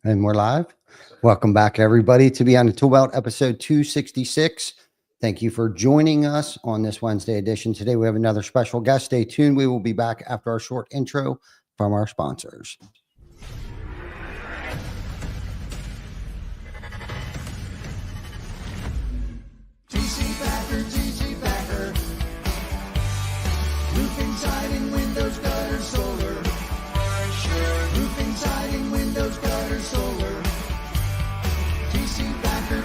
And we're live. Welcome back, everybody, to Beyond the ToolBelt, episode 266. Thank you for joining us on this Wednesday edition. Today, we have another special guest. Stay tuned. We will be back after our short intro from our sponsors. TC Backer. Roofing, siding, windows, gutters, solar. Roofing, siding, windows, gutters, solar. TC Backer.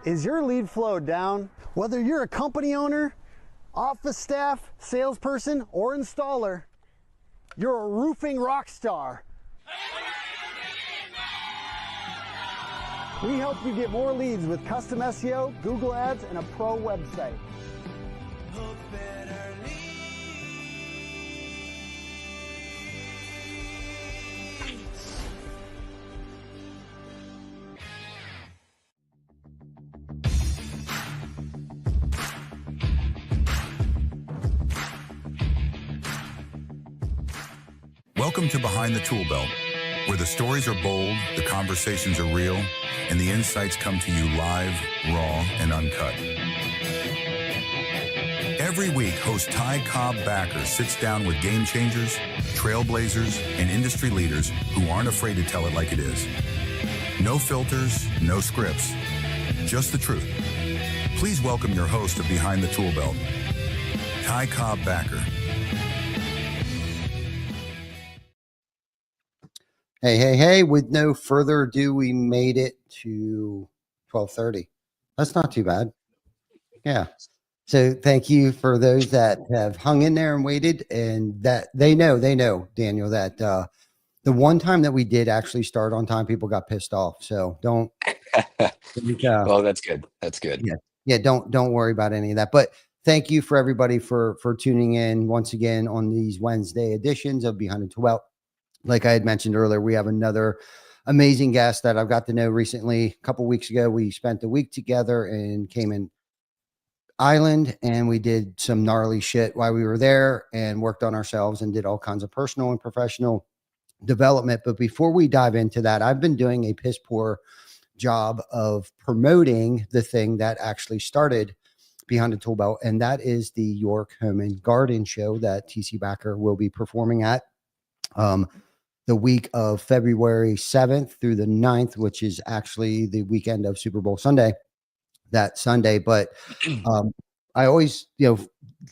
Is your lead flow down? Whether you're a company owner, office staff, salesperson, or installer, you're a roofing rock star. We help you get more leads with custom SEO, Google Ads, and a pro website. Welcome to Behind the ToolBelt, where the stories are bold, the conversations are real, and the insights come to you live, raw, and uncut. Every week, host Ty Cobb Backer sits down with game changers, trailblazers, and industry leaders who aren't afraid to tell it like it is. No filters, no scripts, just the truth. Please welcome your host of Behind the ToolBelt, Ty Cobb Backer. Hey, with no further ado, we made it to 12:30. That's not too bad. Yeah. So thank you for those that have hung in there and waited, and that they know, Daniel, that the one time that we did actually start on time, people got pissed off. So don't. Well, that's good. That's good. Yeah. Don't worry about any of that. But thank you for everybody for tuning in once again on these Wednesday editions of Behind the ToolBelt. Like I had mentioned earlier, we have another amazing guest that I've got to know recently. A couple weeks ago, we spent the week together in Cayman Island, and we did some gnarly shit while we were there and worked on ourselves and did all kinds of personal and professional development. But before we dive into that, I've been doing a piss poor job of promoting the thing that actually started Behind the ToolBelt, and that is the York Home and Garden Show that TC Backer will be performing at. The week of February 7th through the 9th, which is actually the weekend of Super Bowl Sunday, that Sunday. But I always,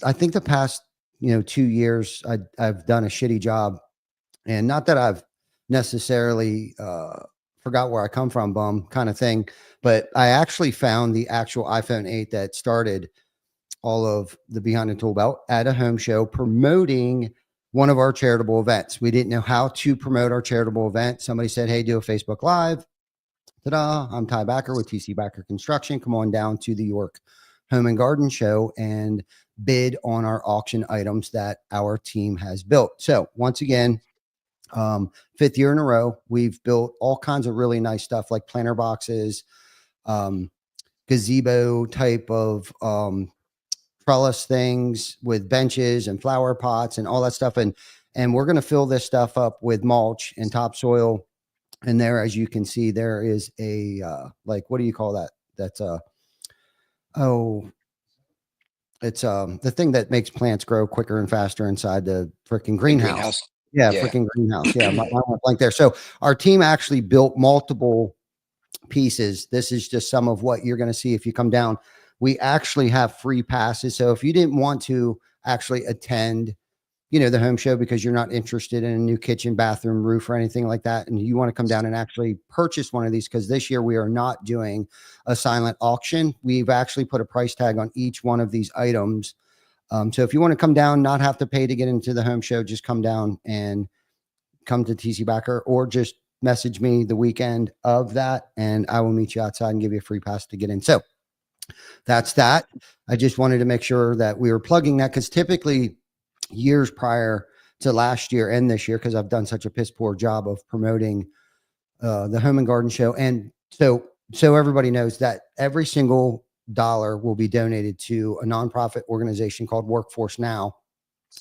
I think the past, 2 years, I've done a shitty job, and not that I've necessarily forgot where I come from, bum kind of thing, but I actually found the actual iPhone 8 that started all of the Behind the ToolBelt at a home show promoting one of our charitable events. We didn't know how to promote our charitable event. Somebody said, hey, do a Facebook Live. Ta-da, I'm Ty Backer with TC Backer Construction. Come on down to the York Home and Garden Show and bid on our auction items that our team has built. So once again, 5th year in a row, we've built all kinds of really nice stuff like planter boxes, gazebo type of trellis things with benches and flower pots and all that stuff. And we're going to fill this stuff up with mulch and topsoil. And there, as you can see, there is a, what do you call that? That's it's the thing that makes plants grow quicker and faster inside the freaking greenhouse. Yeah. Freaking greenhouse. Yeah. my went blank there. So our team actually built multiple pieces. This is just some of what you're going to see if you come down. We actually have free passes. So if you didn't want to actually attend the home show because you're not interested in a new kitchen, bathroom, roof, or anything like that, and you want to come down and actually purchase one of these, because this year we are not doing a silent auction. We've actually put a price tag on each one of these items. So if you want to come down, not have to pay to get into the home show, just come down and come to TC Backer, or just message me the weekend of that, and I will meet you outside and give you a free pass to get in. So that's that. I just wanted to make sure that we were plugging that, because typically years prior to last year and this year, because I've done such a piss poor job of promoting the home and garden show. And so everybody knows that every single dollar will be donated to a nonprofit organization called Workforce Now.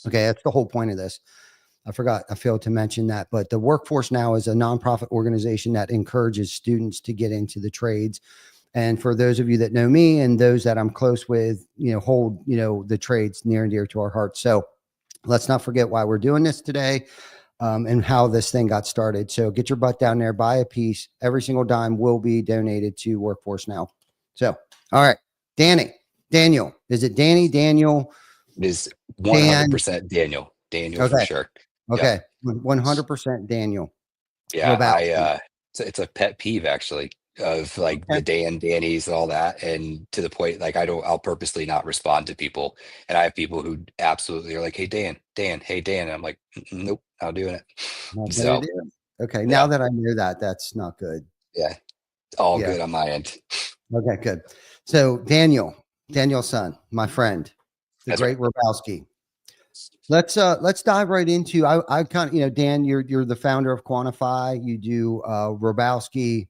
Okay. That's the whole point of this. I failed to mention that, but the Workforce Now is a nonprofit organization that encourages students to get into the trades. And for those of you that know me and those that I'm close with, hold, the trades near and dear to our hearts. So let's not forget why we're doing this today, and how this thing got started. So get your butt down there, buy a piece. Every single dime will be donated to Workforce Now. So, all right, Daniel, is it Danny, Daniel? It is 100% Daniel Okay. For sure. Okay. 100% Daniel. Yeah. It's a pet peeve actually, of like the Danny's and all that. And to the point, like I'll purposely not respond to people. And I have people who absolutely are like, hey, Dan, hey, Dan. And I'm like, nope, not doing it. So, okay. Now that I knew that, that's not good. Yeah. All good on my end. Okay, good. So Daniel's son, my friend, the great Robosky. Let's dive right into, I kind of, Dan, you're the founder of Quantifi. You do Robosky,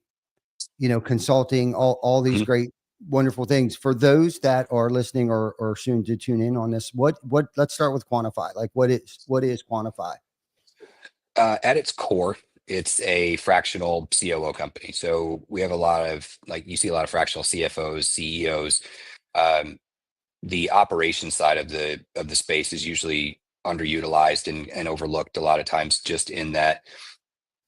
consulting, all these great, wonderful things. For those that are listening or soon to tune in on this, let's start with Quantifi. Like what is Quantifi? At its core, it's a fractional COO company. So we have a lot of, like, you see a lot of fractional CFOs, CEOs. The operations side of the space is usually underutilized and overlooked a lot of times, just in that,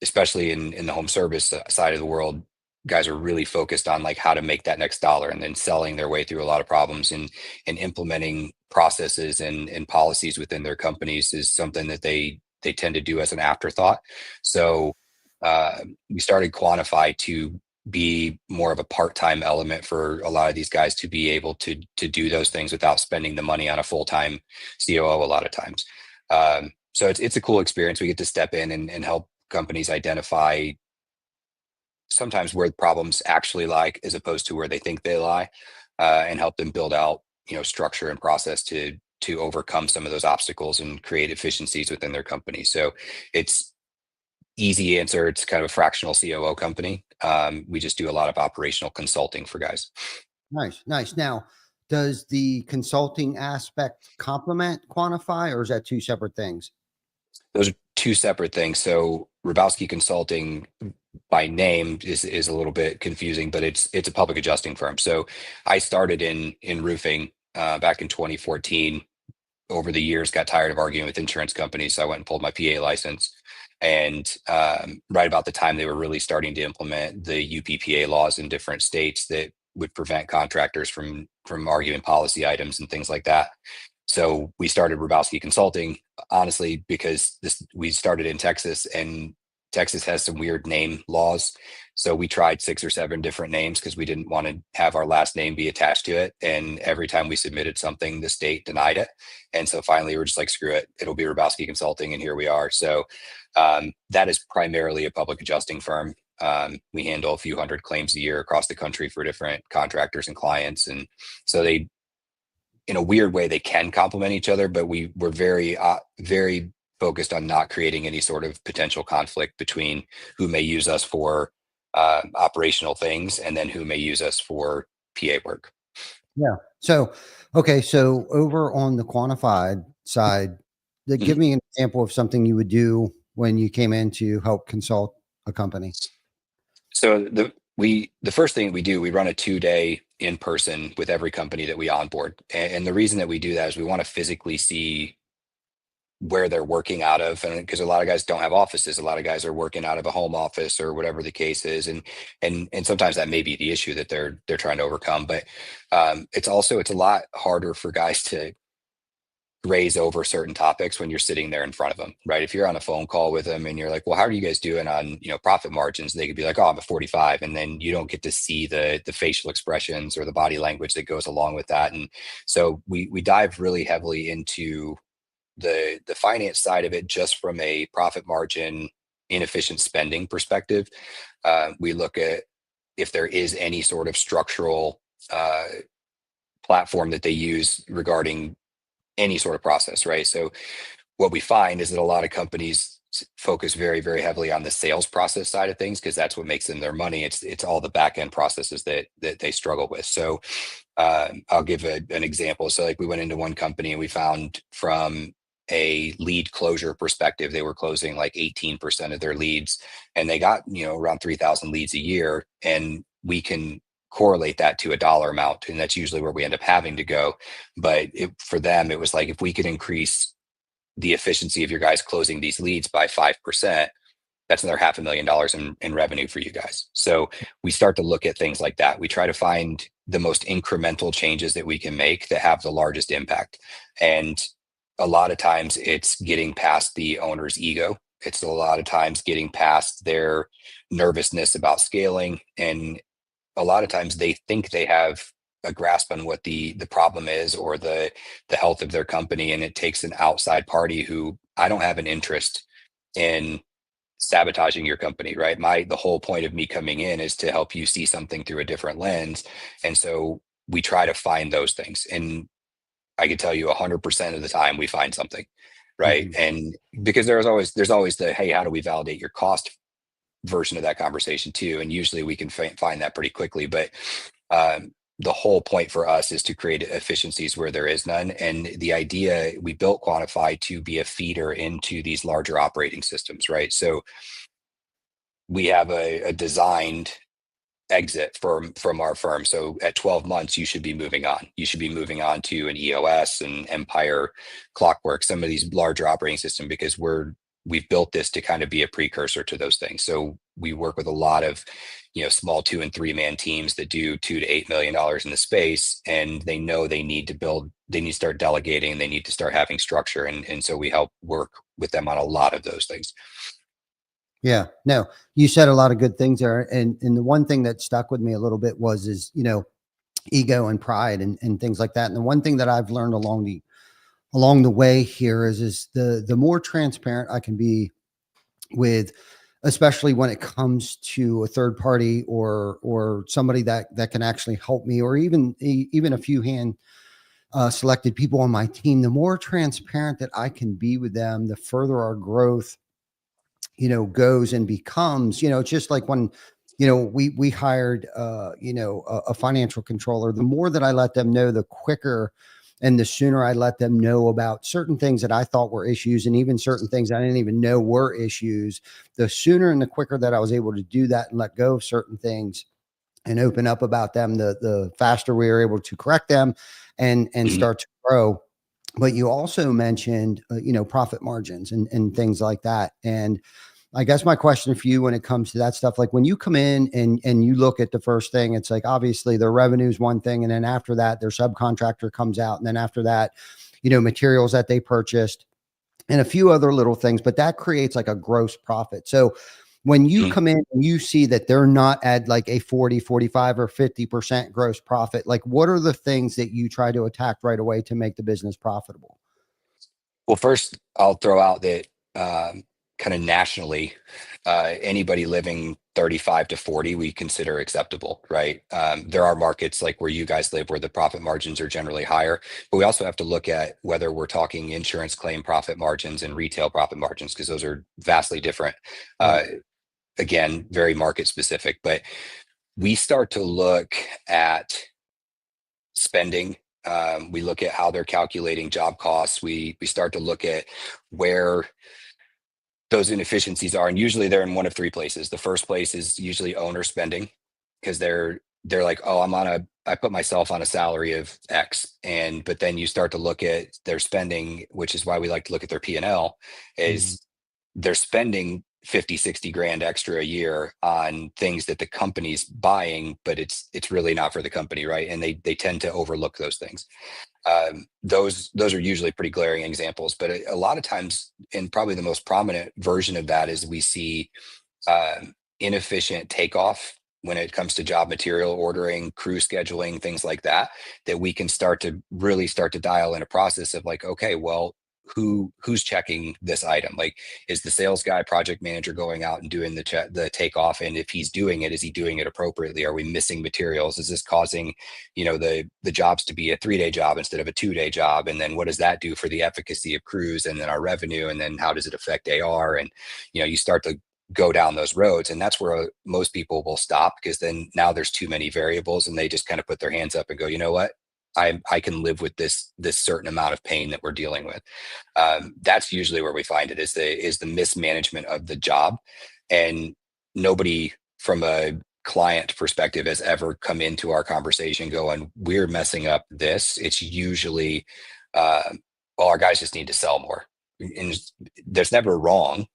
especially in the home service side of the world, guys are really focused on like how to make that next dollar, and then selling their way through a lot of problems, and implementing processes and policies within their companies is something that they tend to do as an afterthought. So we started Quantifi to be more of a part-time element for a lot of these guys to be able to do those things without spending the money on a full-time COO a lot of times. So it's a cool experience. We get to step in and help companies identify sometimes where the problems actually lie, as opposed to where they think they lie, and help them build out, structure and process to overcome some of those obstacles and create efficiencies within their company. So it's easy answer. It's kind of a fractional COO company. We just do a lot of operational consulting for guys. Nice. Now, does the consulting aspect complement Quantifi, or is that two separate things? Those are two separate things. So Robosky Consulting by name is a little bit confusing, but it's a public adjusting firm. So I started in roofing back in 2014. Over the years, got tired of arguing with insurance companies, so I went and pulled my PA license. And right about the time they were really starting to implement the UPPA laws in different states that would prevent contractors from arguing policy items and things like that. So we started Robosky Consulting, honestly, because we started in Texas, and Texas has some weird name laws. So we tried 6 or 7 different names because we didn't want to have our last name be attached to it. And every time we submitted something, the state denied it. And so finally, we're just like, screw it, it'll be Robosky Consulting. And here we are. So that is primarily a public adjusting firm. We handle a few hundred claims a year across the country for different contractors and clients. And so they, in a weird way, they can complement each other, but we're very, very focused on not creating any sort of potential conflict between who may use us for operational things and then who may use us for PA work. Yeah. So, okay. So over on the Quantified side, give me an example of something you would do when you came in to help consult a company. So the first thing we do, we run a 2-day in person with every company that we onboard. And the reason that we do that is we want to physically see where they're working out of, and because a lot of guys don't have offices, a lot of guys are working out of a home office or whatever the case is, and sometimes that may be the issue that they're trying to overcome. But it's a lot harder for guys to graze over certain topics when you're sitting there in front of them, right? If you're on a phone call with them and you're like, well, how are you guys doing on, profit margins? They could be like, oh, I'm at 45. And then you don't get to see the facial expressions or the body language that goes along with that. And so we dive really heavily into the finance side of it, just from a profit margin, inefficient spending perspective. We look at if there is any sort of structural platform that they use regarding any sort of process, right? So what we find is that a lot of companies focus very, very heavily on the sales process side of things, because that's what makes them their money. It's all the back end processes that they struggle with. So I'll give an example. So like we went into one company and we found, from a lead closure perspective, they were closing like 18% of their leads, and they got, around 3,000 leads a year. And we can correlate that to a dollar amount, and that's usually where we end up having to go. But for them, it was like, if we could increase the efficiency of your guys closing these leads by 5%, that's another $500,000 in revenue for you guys. So we start to look at things like that. We try to find the most incremental changes that we can make that have the largest impact. And a lot of times it's getting past the owner's ego. It's a lot of times getting past their nervousness about scaling. And a lot of times they think they have a grasp on what the problem is, or the health of their company. And it takes an outside party who, I don't have an interest in sabotaging your company, right? The whole point of me coming in is to help you see something through a different lens. And so we try to find those things. And I can tell you 100% of the time we find something, right? Mhm. And because there's always the, hey, how do we validate your cost version of that conversation too? And usually we can find that pretty quickly. But the whole point for us is to create efficiencies where there is none. And the idea, we built Quantifi to be a feeder into these larger operating systems, right? So we have a designed exit from our firm. So at 12 months, you should be moving on. You should be moving on to an EOS and Empire, Clockwork, some of these larger operating systems, because we've built this to kind of be a precursor to those things. So we work with a lot of, small 2 and 3 man teams that do $2 to $8 million in the space, and they know they need to start delegating, they need to start having structure. And so we help work with them on a lot of those things. Yeah, no, you said a lot of good things there. And the one thing that stuck with me a little bit is, ego and pride and things like that. And the one thing that I've learned along the way here is the more transparent I can be with, especially when it comes to a third party or somebody that can actually help me, or even a few selected people on my team, the more transparent that I can be with them, the further our growth, goes and becomes. It's just like when, we hired, a financial controller. The more that I let them know, the quicker and the sooner I let them know about certain things that I thought were issues, and even certain things I didn't even know were issues, the sooner and the quicker that I was able to do that and let go of certain things and open up about them, the faster we were able to correct them and start to grow. But you also mentioned, profit margins and things like that. And I guess my question for you when it comes to that stuff, like when you come in and you look at the first thing, it's like, obviously their revenue is one thing. And then after that, their subcontractor comes out. And then after that, materials that they purchased and a few other little things, but that creates like a gross profit. So when you come in and you see that they're not at like a 40, 45 or 50% gross profit, like what are the things that you try to attack right away to make the business profitable? Well, first I'll throw out that kind of nationally, anybody living 35 to 40, we consider acceptable, right? There are markets like where you guys live where the profit margins are generally higher, but we also have to look at whether we're talking insurance claim profit margins and retail profit margins, because those are vastly different. Again, very market specific, but we start to look at spending. We look at how they're calculating job costs. We start to look at where those inefficiencies are, and usually they're in one of 3 places. The first place is usually owner spending, because they're like, oh, I put myself on a salary of X, but then you start to look at their spending, which is why we like to look at their P&L, is they're spending 50, 60 grand extra a year on things that the company's buying, but it's really not for the company, right? And they tend to overlook those things. Those are usually pretty glaring examples, but a lot of times, and probably the most prominent version of that, is we see inefficient takeoff when it comes to job material ordering, crew scheduling, things like that, that we can start to dial in a process of like, okay, well, who's checking this item? Like, is the sales guy, project manager going out and doing the takeoff? And if he's doing it, is he doing it appropriately? Are we missing materials? Is this causing, the jobs to be a 3-day job instead of a 2-day job? And then what does that do for the efficacy of crews and then our revenue? And then how does it affect AR? And, you start to go down those roads, and that's where most people will stop, because then now there's too many variables and they just kind of put their hands up and go, you know what? I can live with this certain amount of pain that we're dealing with. That's usually where we find it, is the mismanagement of the job. And nobody from a client perspective has ever come into our conversation going, we're messing up this. It's usually, well, our guys just need to sell more. And there's never wrong,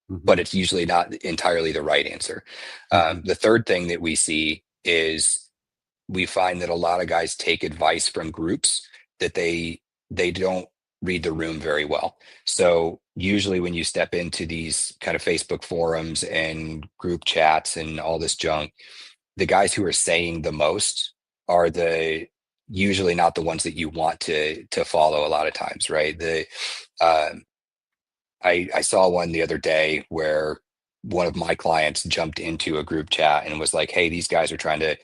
but it's usually not entirely the right answer. The third thing that we see is, we find that a lot of guys take advice from groups that they don't read the room very well. So usually when you step into these kind of Facebook forums and group chats and all this junk, the guys who are saying the most are usually not the ones that you want to follow a lot of times, right? I saw one the other day where one of my clients jumped into a group chat and was like, hey, these guys are trying to,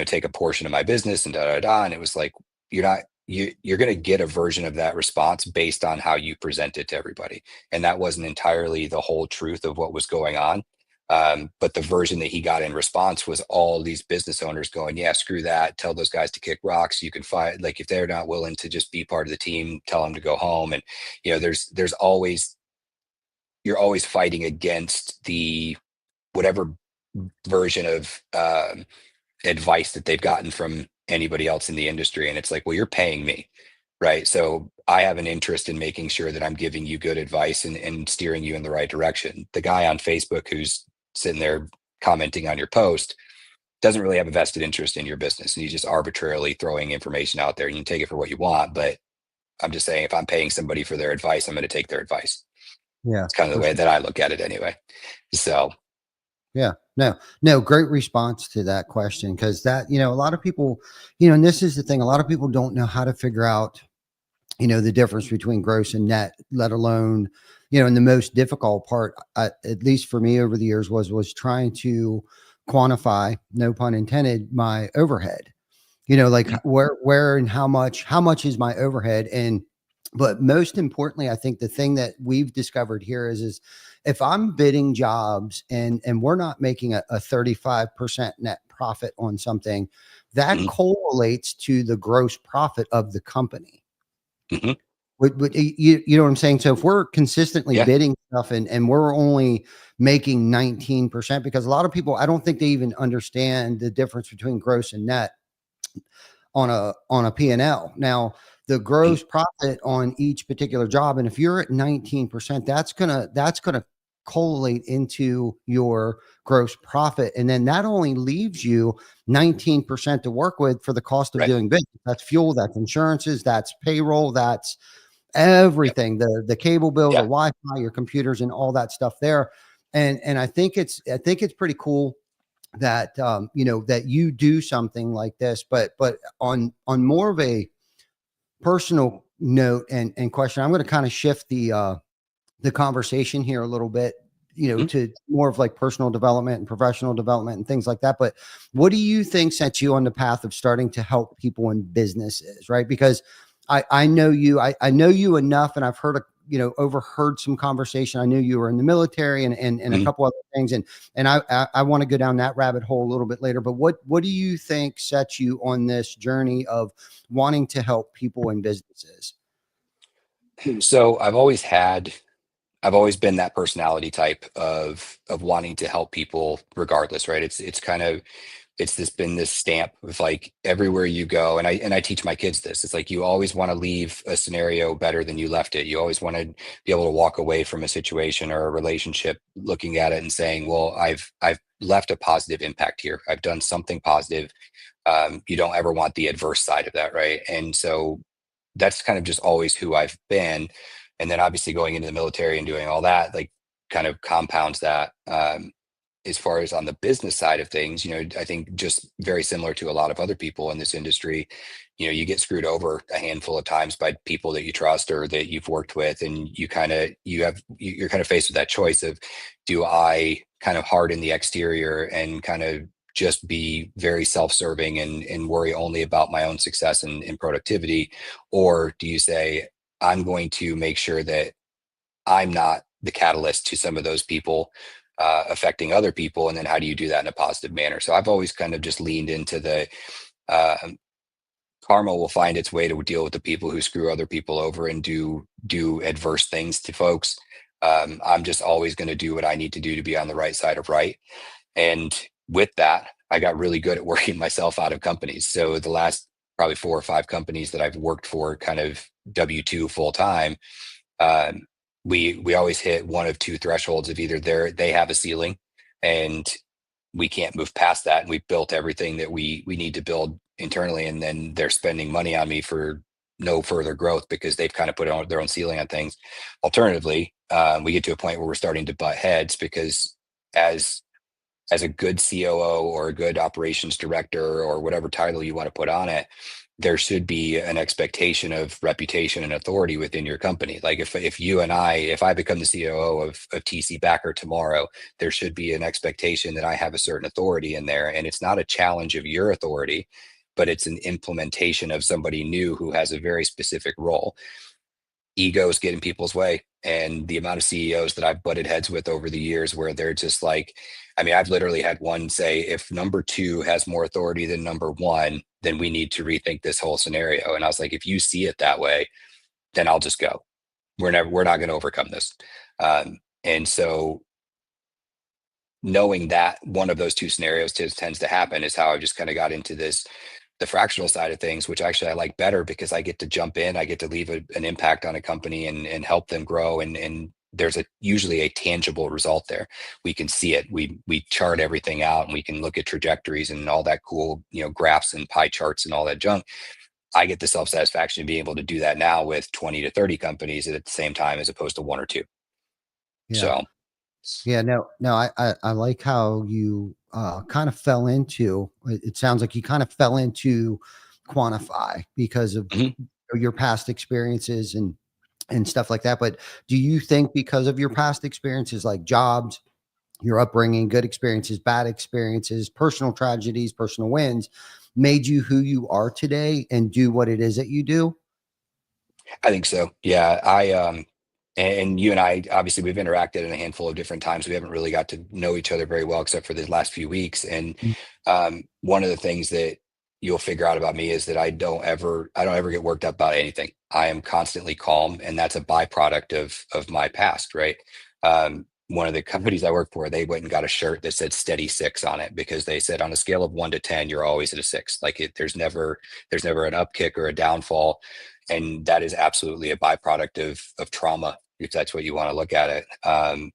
take a portion of my business and da, da, da. And it was like, you're going to get a version of that response based on how you present it to everybody. And that wasn't entirely the whole truth of what was going on. But the version that he got in response was all these business owners going, yeah, screw that. Tell those guys to kick rocks. You can fight, like, if they're not willing to just be part of the team, tell them to go home. And, there's always, you're always fighting against the whatever version of advice that they've gotten from anybody else in the industry. And it's like, well, you're paying me, right? So I have an interest in making sure that I'm giving you good advice and steering you in the right direction. The guy on Facebook who's sitting there commenting on your post doesn't really have a vested interest in your business. And he's just arbitrarily throwing information out there, and you can take it for what you want. But I'm just saying, if I'm paying somebody for their advice, I'm going to take their advice. Yeah. It's kind of the way that I look at it anyway. So. Yeah, no, great response to that question. Cause that, a lot of people, and this is the thing, a lot of people don't know how to figure out, the difference between gross and net, let alone, and the most difficult part, at least for me over the years, was trying to quantify, no pun intended, my overhead, like where and how much is my overhead. But most importantly, I think the thing that we've discovered here is if I'm bidding jobs and we're not making a 35% net profit on something, that correlates to the gross profit of the company. You know what I'm saying? So if we're consistently bidding stuff and we're only making 19%, because a lot of people, I don't think they even understand the difference between gross and net on a P&L. Now, the gross profit on each particular job, and if you're at 19%, that's gonna correlate into your gross profit, and then that only leaves you 19% to work with for the cost of doing business. That's fuel, that's insurances, that's payroll, that's everything, the cable bills, the Wi-Fi, your computers, and all that stuff there. And I think it's pretty cool that that you do something like this, but on more of a personal note and question, I'm going to kind of shift the conversation here a little bit, to more of like personal development and professional development and things like that. But what do you think sets you on the path of starting to help people in businesses, right? Because I know you, I know you enough, and I've heard overheard some conversation. I knew you were in the military and a couple other things. And I want to go down that rabbit hole a little bit later, but what do you think sets you on this journey of wanting to help people in businesses? So I've always been that personality type of wanting to help people regardless, right? It's kind of been this stamp of like everywhere you go. And I teach my kids this. It's like, you always want to leave a scenario better than you left it. You always want to be able to walk away from a situation or a relationship looking at it and saying, well, I've left a positive impact here. I've done something positive. You don't ever want the adverse side of that, right? And so that's kind of just always who I've been. And then obviously going into the military and doing all that, like, kind of compounds that. As far as on the business side of things, I think just very similar to a lot of other people in this industry, you get screwed over a handful of times by people that you trust or that you've worked with. And you're kind of faced with that choice of, do I kind of harden the exterior and kind of just be very self-serving and worry only about my own success and productivity? Or do you say, I'm going to make sure that I'm not the catalyst to some of those people affecting other people? And then how do you do that in a positive manner? So I've always kind of just leaned into the karma will find its way to deal with the people who screw other people over and do adverse things to folks. I'm just always going to do what I need to do to be on the right side of right. And with that, I got really good at working myself out of companies. So the last probably 4 or 5 companies that I've worked for kind of W-2 full time, we always hit one of 2 thresholds of either they have a ceiling and we can't move past that, and we've built everything that we need to build internally, and then they're spending money on me for no further growth because they've kind of put their own ceiling on things. Alternatively, we get to a point where we're starting to butt heads because as a good COO or a good operations director or whatever title you want to put on it, there should be an expectation of reputation and authority within your company. Like if I become the COO of TC Backer tomorrow, there should be an expectation that I have a certain authority in there. And it's not a challenge of your authority, but it's an implementation of somebody new who has a very specific role. Egos get in people's way. And the amount of CEOs that I've butted heads with over the years where they're just like, I've literally had one say, if number 2 has more authority than number 1, then we need to rethink this whole scenario. And I was like, if you see it that way, then I'll just go. We're not going to overcome this. And so knowing that one of those 2 scenarios tends to happen is how I just kind of got into the fractional side of things, which actually I like better because I get to jump in, I get to leave an impact on a company and help them grow. And there's usually a tangible result there. We can see it. We chart everything out and we can look at trajectories and all that cool, graphs and pie charts and all that junk. I get the self-satisfaction of being able to do that now with 20 to 30 companies at the same time, as opposed to 1 or 2. Yeah. So. Yeah, no, I like how you kind of fell into, it sounds like you kind of fell into Quantifi because of your past experiences and stuff like that. But do you think because of your past experiences, like jobs, your upbringing, good experiences, bad experiences, personal tragedies, personal wins, made you who you are today and do what it is that you do? I think so. Yeah. And you and I, obviously we've interacted in a handful of different times. We haven't really got to know each other very well, except for the last few weeks. And one of the things that you'll figure out about me is that I don't ever get worked up about anything. I am constantly calm, and that's a byproduct of my past. Right. One of the companies I work for, they went and got a shirt that said steady 6 on it because they said on a scale of 1 to 10, you're always at a 6. Like there's never an upkick or a downfall. And that is absolutely a byproduct of trauma, if that's what you want to look at it.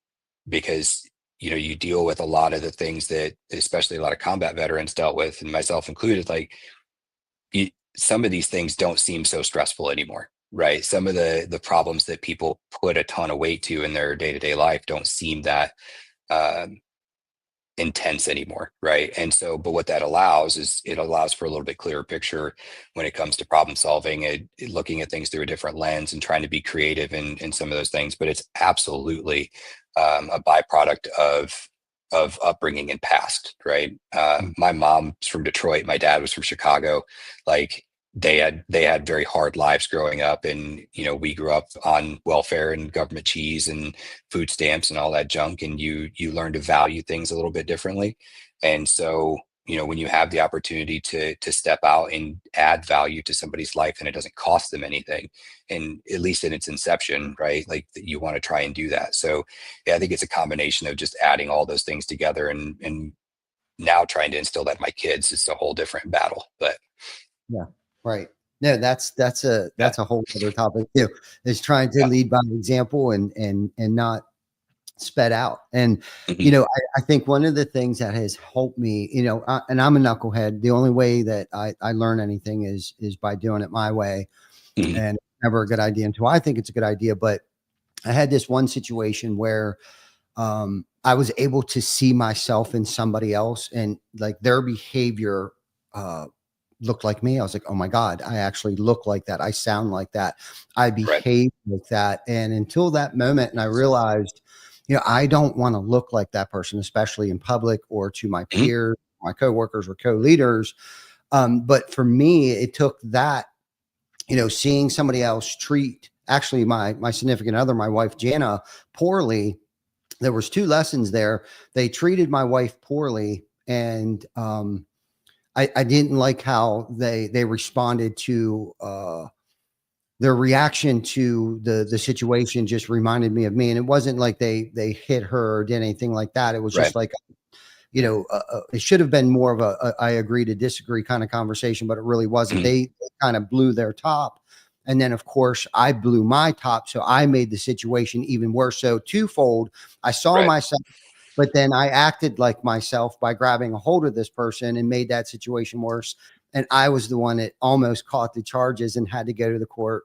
Because, you deal with a lot of the things that, especially a lot of combat veterans dealt with, and myself included, like some of these things don't seem so stressful anymore, right? Some of the problems that people put a ton of weight to in their day-to-day life don't seem that intense anymore, right? And so, but what that allows is it allows for a little bit clearer picture when it comes to problem solving and looking at things through a different lens and trying to be creative in some of those things. But it's absolutely a byproduct of upbringing and past, right? My mom's from Detroit, my dad was from Chicago. Like they had very hard lives growing up, and we grew up on welfare and government cheese and food stamps and all that junk, and you learn to value things a little bit differently. And so when you have the opportunity to step out and add value to somebody's life and it doesn't cost them anything, and at least in its inception, right, like you want to try and do that. So yeah, I think it's a combination of just adding all those things together and now trying to instill that in my kids is a whole different battle. But Yeah, right. No, that's a whole other topic too. Is trying to yeah. lead by example and not sped out. And Mhm. I think one of the things that has helped me, and I'm a knucklehead. The only way that I learn anything is by doing it my way, Mhm. and it's never a good idea until I think it's a good idea. But I had this one situation where I was able to see myself in somebody else, and like their behavior uh, looked like me. I was like, oh my God, I actually look like that. I sound like that. I Right. behave like that. And until that moment, and I realized, I don't want to look like that person, especially in public or to my Mhm. peers, my coworkers or co-leaders. But for me, it took that, seeing somebody else treat actually my significant other, my wife, Jana, poorly. There was two lessons there. They treated my wife poorly, and I didn't like how they responded to their reaction to the situation. Just reminded me of me, and it wasn't like they hit her or did anything like that. It was Right. just like, it should have been more of a I agree to disagree kind of conversation, but it really wasn't. Mhm. They kind of blew their top, and then of course I blew my top, so I made the situation even worse. So twofold, I saw Right. myself, but then I acted like myself by grabbing a hold of this person and made that situation worse. And I was the one that almost caught the charges and had to go to the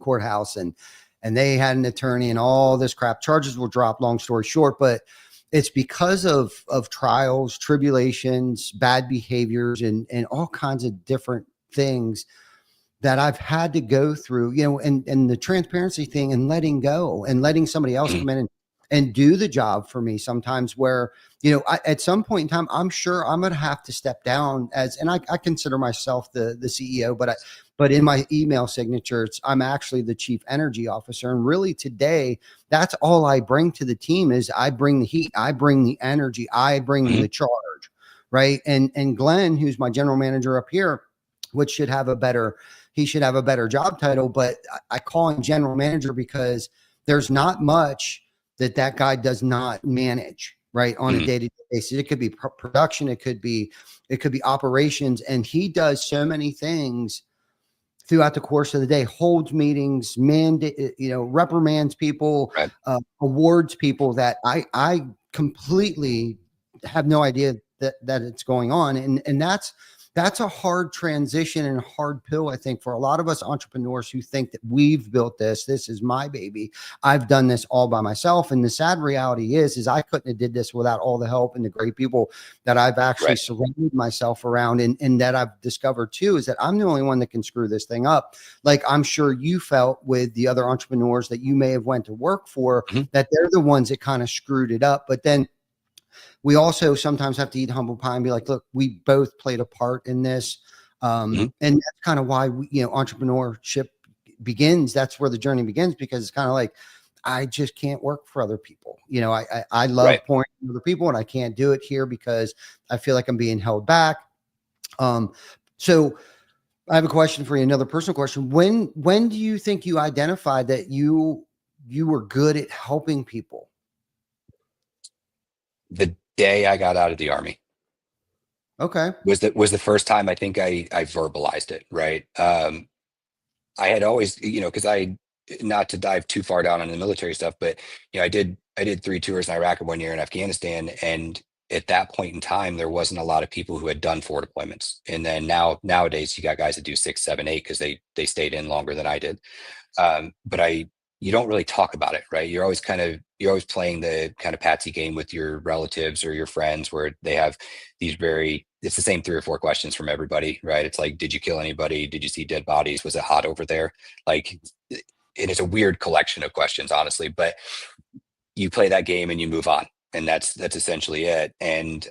courthouse, and they had an attorney and all this crap. Charges were dropped, long story short, but it's because of trials, tribulations, bad behaviors, and all kinds of different things that I've had to go through, and the transparency thing and letting go and letting somebody else Mhm. come in and do the job for me sometimes where, at some point in time, I'm sure I'm going to have to step down and I consider myself the CEO, but in my email signatures, I'm actually the chief energy officer. And really today, that's all I bring to the team is I bring the heat, I bring the energy, I bring Mhm. the charge. Right. And Glenn, who's my general manager up here, which should have he should have a better job title, but I call him general manager because there's not much that guy does not manage, right, on a Mhm. day-to-day basis. It could be production, it could be operations, and he does so many things throughout the course of the day. Holds meetings, reprimands people, Right. awards people that I completely have no idea that it's going on, and that's a hard transition and a hard pill, I think, for a lot of us entrepreneurs who think that we've built this. This is my baby. I've done this all by myself. And the sad reality is I couldn't have did this without all the help and the great people that I've actually Right. surrounded myself around, and that I've discovered too, is that I'm the only one that can screw this thing up. Like I'm sure you felt with the other entrepreneurs that you may have went to work for, Mhm. that they're the ones that kind of screwed it up. But then we also sometimes have to eat humble pie and be like, look, we both played a part in this. Mhm. And that's kind of why entrepreneurship begins. That's where the journey begins, because it's kind of like, I just can't work for other people. I Right. love pouring into other people, and I can't do it here because I feel like I'm being held back. So I have a question for you, another personal question. When do you think you identified that you were good at helping people? The day I got out of the Army Okay. was the first time I think I verbalized it. Right. I had always, because not to dive too far down on the military stuff, but I did 3 tours in Iraq and 1 year in Afghanistan, and at that point in time, there wasn't a lot of people who had done 4 deployments. And then nowadays, you got guys that do 6, 7, 8 because they stayed in longer than I did. But you don't really talk about it, right? You're always playing the kind of patsy game with your relatives or your friends, where they have it's the same 3 or 4 questions from everybody, right? It's like, did you kill anybody? Did you see dead bodies? Was it hot over there? Like, and it's a weird collection of questions, honestly, but you play that game and you move on. And that's essentially it. And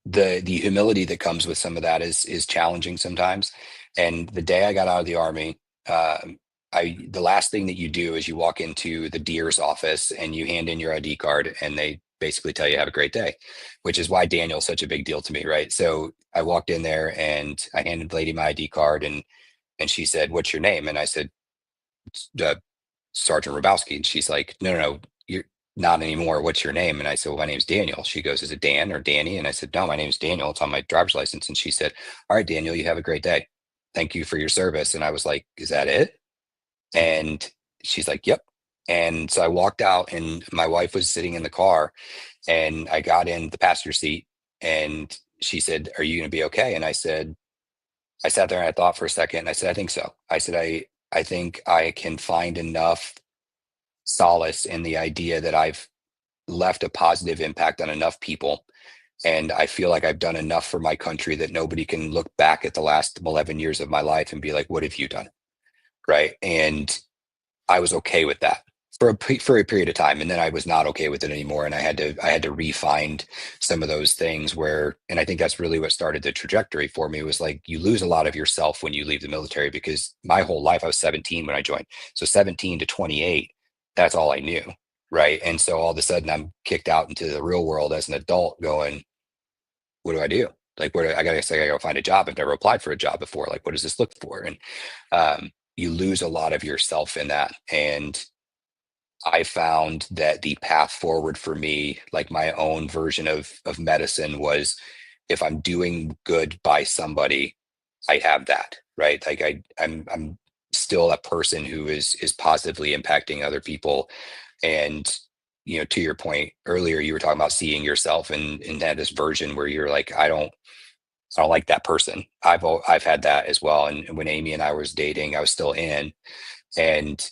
the humility that comes with some of that is challenging sometimes. And the day I got out of the Army, the last thing that you do is you walk into the Deer's office and you hand in your ID card, and they basically tell you have a great day, which is why Daniel's such a big deal to me, right? So I walked in there and I handed the lady my ID card, and she said, "What's your name?" And I said, "Sergeant Robosky." And she's like, "No, no, no, not anymore. What's your name? And I said, well, my name's Daniel. She goes, is it Dan or Danny? And I said, no, my name's Daniel. It's on my driver's license. And she said, all right, Daniel, you have a great day. Thank you for your service. And I was like, is that it? And she's like, yep. And so I walked out, and my wife was sitting in the car, and I got in the passenger seat, and she said, are you going to be okay? And I said, I sat there and I thought for a second, and I said, I think so. I said, I think I can find enough solace in the idea that I've left a positive impact on enough people. And I feel like I've done enough for my country that nobody can look back at the last 11 years of my life and be like, what have you done? Right. And I was okay with that for a period of time, and then I was not okay with it anymore, and I had to re-find some of those things where, and I think that's really what started the trajectory for me, was like, you lose a lot of yourself when you leave the military, because my whole life, I was 17 when I joined, so 17 to 28, that's all I knew, right? And so all of a sudden I'm kicked out into the real world as an adult, going, what do I do? Like, where do I gotta go find a job? I've never applied for a job before. Like, what does this look for? And you lose a lot of yourself in that. And I found that the path forward for me, like my own version of medicine, was, if I'm doing good by somebody, I have that, right? Like I'm still a person who is positively impacting other people. And to your point earlier, you were talking about seeing yourself in that this version where you're like, I don't like that person. I've had that as well. And when Amy and I was dating, I was still in, and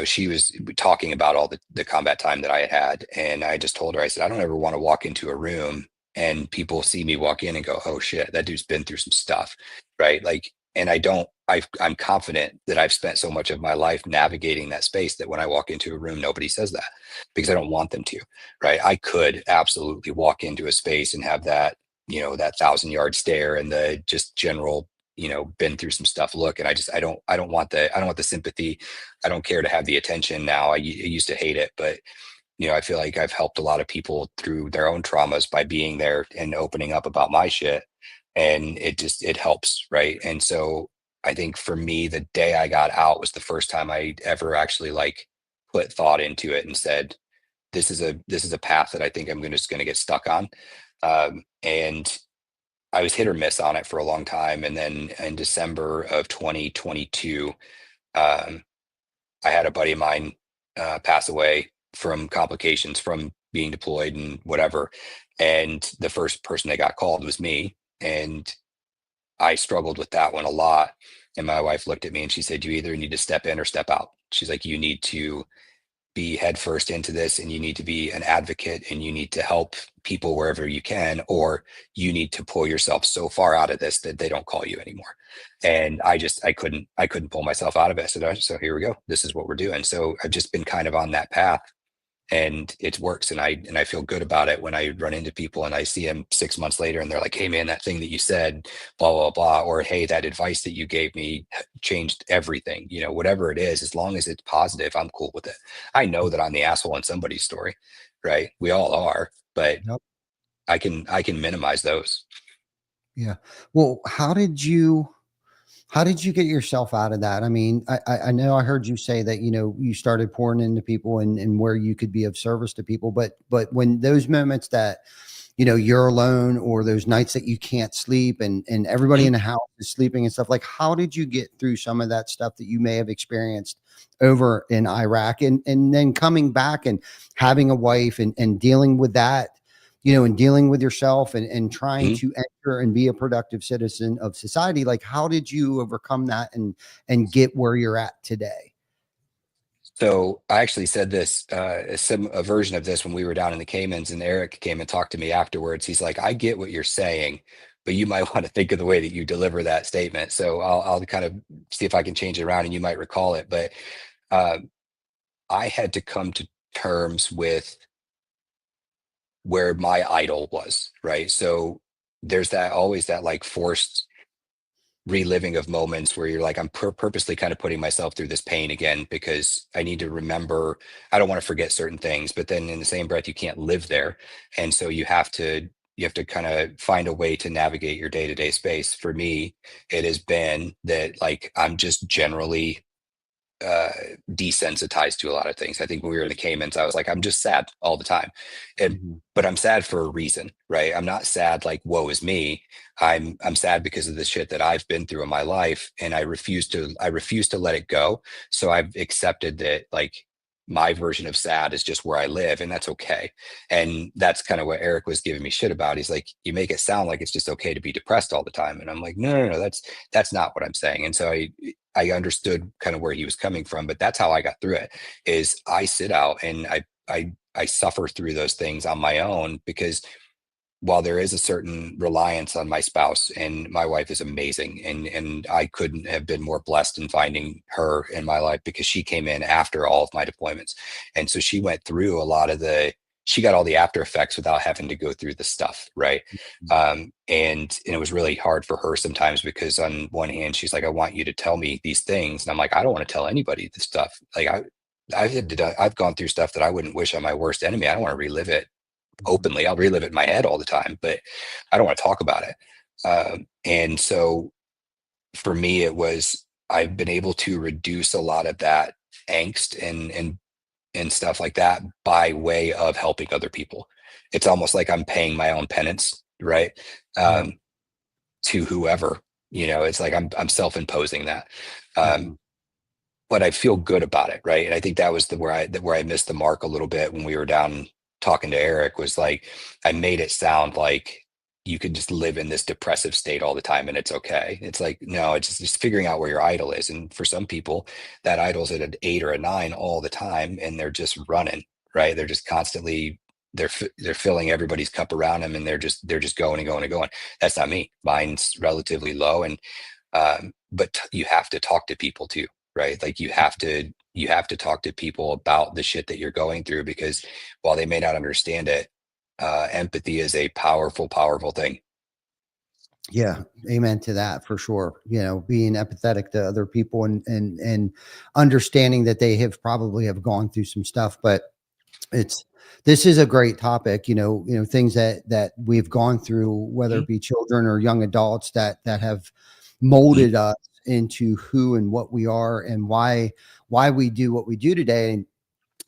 she was talking about all the combat time that I had had. And I just told her, I said, I don't ever want to walk into a room and people see me walk in and go, oh shit, that dude's been through some stuff. Right. Like, and I'm confident that I've spent so much of my life navigating that space that when I walk into a room, nobody says that, because I don't want them to. Right. I could absolutely walk into a space and have that, that 1,000-yard stare and the just general, been through some stuff look. And I don't want the sympathy. I don't care to have the attention now. I used to hate it, but I feel like I've helped a lot of people through their own traumas by being there and opening up about my shit. And it helps. Right. And so I think for me, the day I got out was the first time I ever actually like put thought into it and said, this is a path that I think I'm just going to get stuck on. And I was hit or miss on it for a long time. And then in December of 2022, I had a buddy of mine pass away from complications from being deployed and whatever. And the first person that got called was me. And I struggled with that one a lot. And my wife looked at me and she said, you either need to step in or step out. She's like, you need to be headfirst into this, and you need to be an advocate, and you need to help people wherever you can, or you need to pull yourself so far out of this that they don't call you anymore. And I couldn't pull myself out of it. So here we go. This is what we're doing. So I've just been kind of on that path, and it works. And I feel good about it when I run into people and I see them 6 months later and they're like, hey man, that thing that you said, blah, blah, blah, or hey, that advice that you gave me changed everything, whatever it is, as long as it's positive, I'm cool with it. I know that I'm the asshole in somebody's story, right? We all are, but Yep. I can minimize those. Yeah. Well, how did you get yourself out of that? I mean, I know I heard you say that, you started pouring into people and where you could be of service to people, but when those moments that, you're alone, or those nights that you can't sleep and everybody in the house is sleeping and stuff, like, how did you get through some of that stuff that you may have experienced over in Iraq, and then coming back and having a wife and dealing with that, and dealing with yourself and trying to enter and be a productive citizen of society? Like, how did you overcome that and get where you're at today? So I actually said this, a version of this when we were down in the Caymans, and Eric came and talked to me afterwards. He's like, I get what you're saying, but you might want to think of the way that you deliver that statement. So I'll kind of see if I can change it around and you might recall it. But I had to come to terms with where my idol was, right? So there's always that like forced reliving of moments where you're like, I'm purposely kind of putting myself through this pain again, because I need to remember, I don't want to forget certain things, but then in the same breath, you can't live there. And so you have to kind of find a way to navigate your day-to-day space. For me, it has been that like, I'm just generally desensitized to a lot of things. I think when we were in the Caymans, I was like, I'm just sad all the time. And Mhm. but I'm sad for a reason, right? I'm not sad like woe is me. I'm sad because of the shit that I've been through in my life, and I refuse to let it go. So I've accepted that like my version of sad is just where I live, and that's okay. And that's kind of what Eric was giving me shit about. He's like, you make it sound like it's just okay to be depressed all the time. And I'm like, no, no, no, that's not what I'm saying. And so I understood kind of where he was coming from, but that's how I got through it. Is I sit out and I suffer through those things on my own, because while there is a certain reliance on my spouse, and my wife is amazing, and I couldn't have been more blessed in finding her in my life, because she came in after all of my deployments. And so she went through a lot of she got all the after effects without having to go through the stuff, right? And it was really hard for her sometimes, because on one hand she's like, I want you to tell me these things, and I'm like, I don't want to tell anybody this stuff. Like I've gone through stuff that I wouldn't wish on my worst enemy. I don't want to relive it openly. I'll relive it in my head all the time, but I don't want to talk about it. And so for me, it was, I've been able to reduce a lot of that angst and stuff like that by way of helping other people. It's almost like I'm paying my own penance, right? Yeah. To whoever, it's like I'm self-imposing that. Mhm. But I feel good about it, right? And I think that was where I missed the mark a little bit when we were down talking to Eric, was like, I made it sound like you could just live in this depressive state all the time and it's okay. It's like, no, it's just figuring out where your idol is. And for some people, that idol's at an 8 or a 9 all the time, and they're just running, right? They're just constantly, they're filling everybody's cup around them, and they're just going and going and going. That's not me. Mine's relatively low. And but you have to talk to people too, right? Like you have to talk to people about the shit that you're going through, because while they may not understand it, empathy is a powerful, powerful thing. Yeah, amen to that for sure. Being empathetic to other people, and understanding that they have gone through some stuff, but it's this is a great topic. Things that we've gone through, whether Mhm. it be children or young adults that have Mhm. molded us into who and what we are, and why we do what we do today.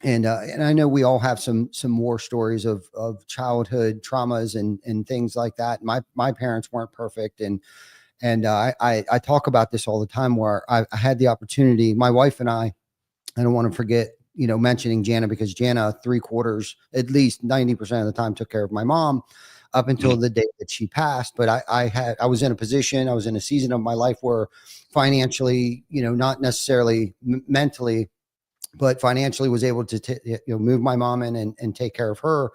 And I know we all have some war stories of childhood traumas and things like that. My parents weren't perfect, and I talk about this all the time, where I had the opportunity. My wife and I don't want to forget, mentioning Jana, because Jana 3/4, at least 90% of the time, took care of my mom up until Mhm. the day that she passed. But I was in a position, I was in a season of my life where financially, not necessarily mentally, but financially was able to move my mom in and take care of her.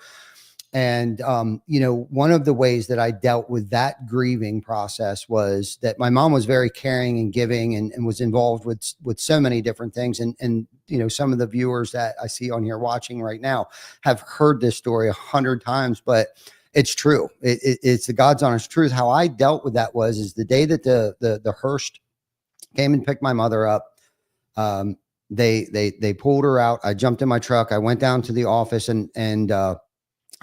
And one of the ways that I dealt with that grieving process was that my mom was very caring and giving, and was involved with so many different things. And some of the viewers that I see on here watching right now have heard this story 100 times, but it's true. It's the God's honest truth. How I dealt with that is the day that the Hearst came and picked my mother up. Um, they pulled her out. I jumped in my truck. I went down to the office, and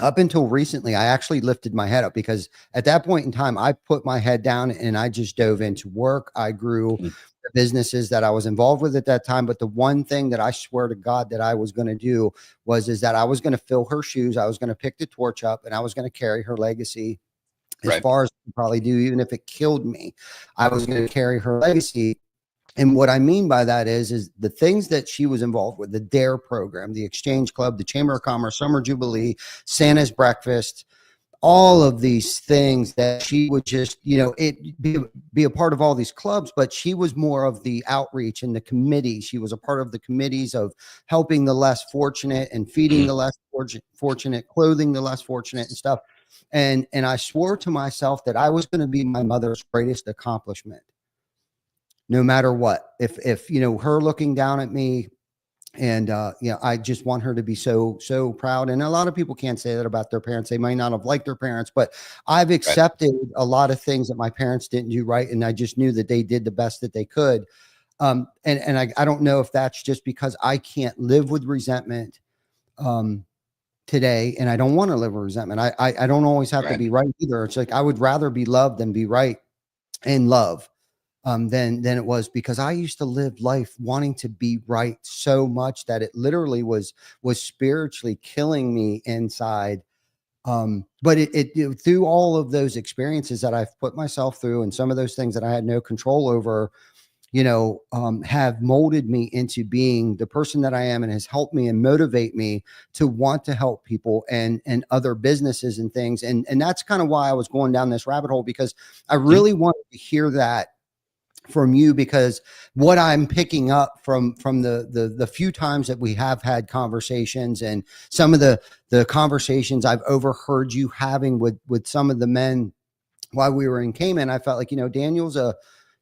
up until recently, I actually lifted my head up, because at that point in time, I put my head down and I just dove into work. I grew Mhm. the businesses that I was involved with at that time. But the one thing that I swear to God that I was going to do is that I was going to fill her shoes. I was going to pick the torch up, and I was going to carry her legacy as Right. far as I could probably do, even if it killed me. I was going to carry her legacy. And what I mean by that is the things that she was involved with: the DARE program, the Exchange Club, the Chamber of Commerce, Summer Jubilee, Santa's Breakfast, all of these things that she would just, be a part of all these clubs, but she was more of the outreach and the committee. She was a part of the committees of helping the less fortunate and feeding Mhm. the less fortunate, clothing the less fortunate and stuff. And I swore to myself that I was going to be my mother's greatest accomplishment, no matter what. If her looking down at me, and I just want her to be so proud. And a lot of people can't say that about their parents. They might not have liked their parents, but I've Right. accepted a lot of things that my parents didn't do right, and I just knew that they did the best that they could. And I don't know if that's just because I can't live with resentment today, and I don't want to live with resentment. I don't always have to Right. be right either. It's like I would rather be loved than be right, and love. than it was, because I used to live life wanting to be right so much that it literally was spiritually killing me inside. But through all of those experiences that I've put myself through, and some of those things that I had no control over, have molded me into being the person that I am, and has helped me and motivate me to want to help people and other businesses and things. And that's kind of why I was going down this rabbit hole, because I really wanted to hear that from you, because what I'm picking up from the few times that we have had conversations, and some of the conversations I've overheard you having with some of the men while we were in Cayman, I felt like,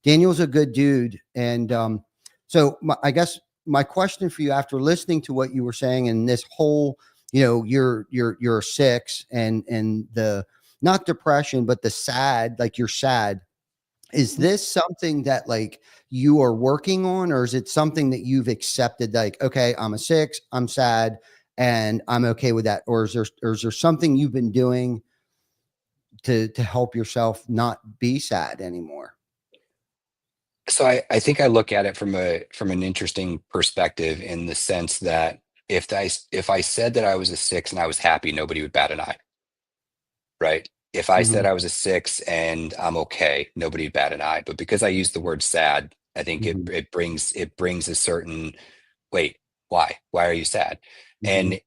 Daniel's a good dude. And I guess my question for you, after listening to what you were saying, and this whole, you're a 6, and the, not depression, but the sad, like you're sad. Is this something that like you are working on, or is it something that you've accepted? Like, okay, I'm a 6, I'm sad, and I'm okay with that. Or is there something you've been doing to help yourself not be sad anymore? So I think I look at it from an interesting perspective, in the sense that if I said that I was a 6 and I was happy, nobody would bat an eye, right? If I said Mhm, I was a 6 and I'm okay, nobody would bat an eye. But because I use the word sad, I think it mhm, it brings a certain, wait, why? Why are you sad? mhm, And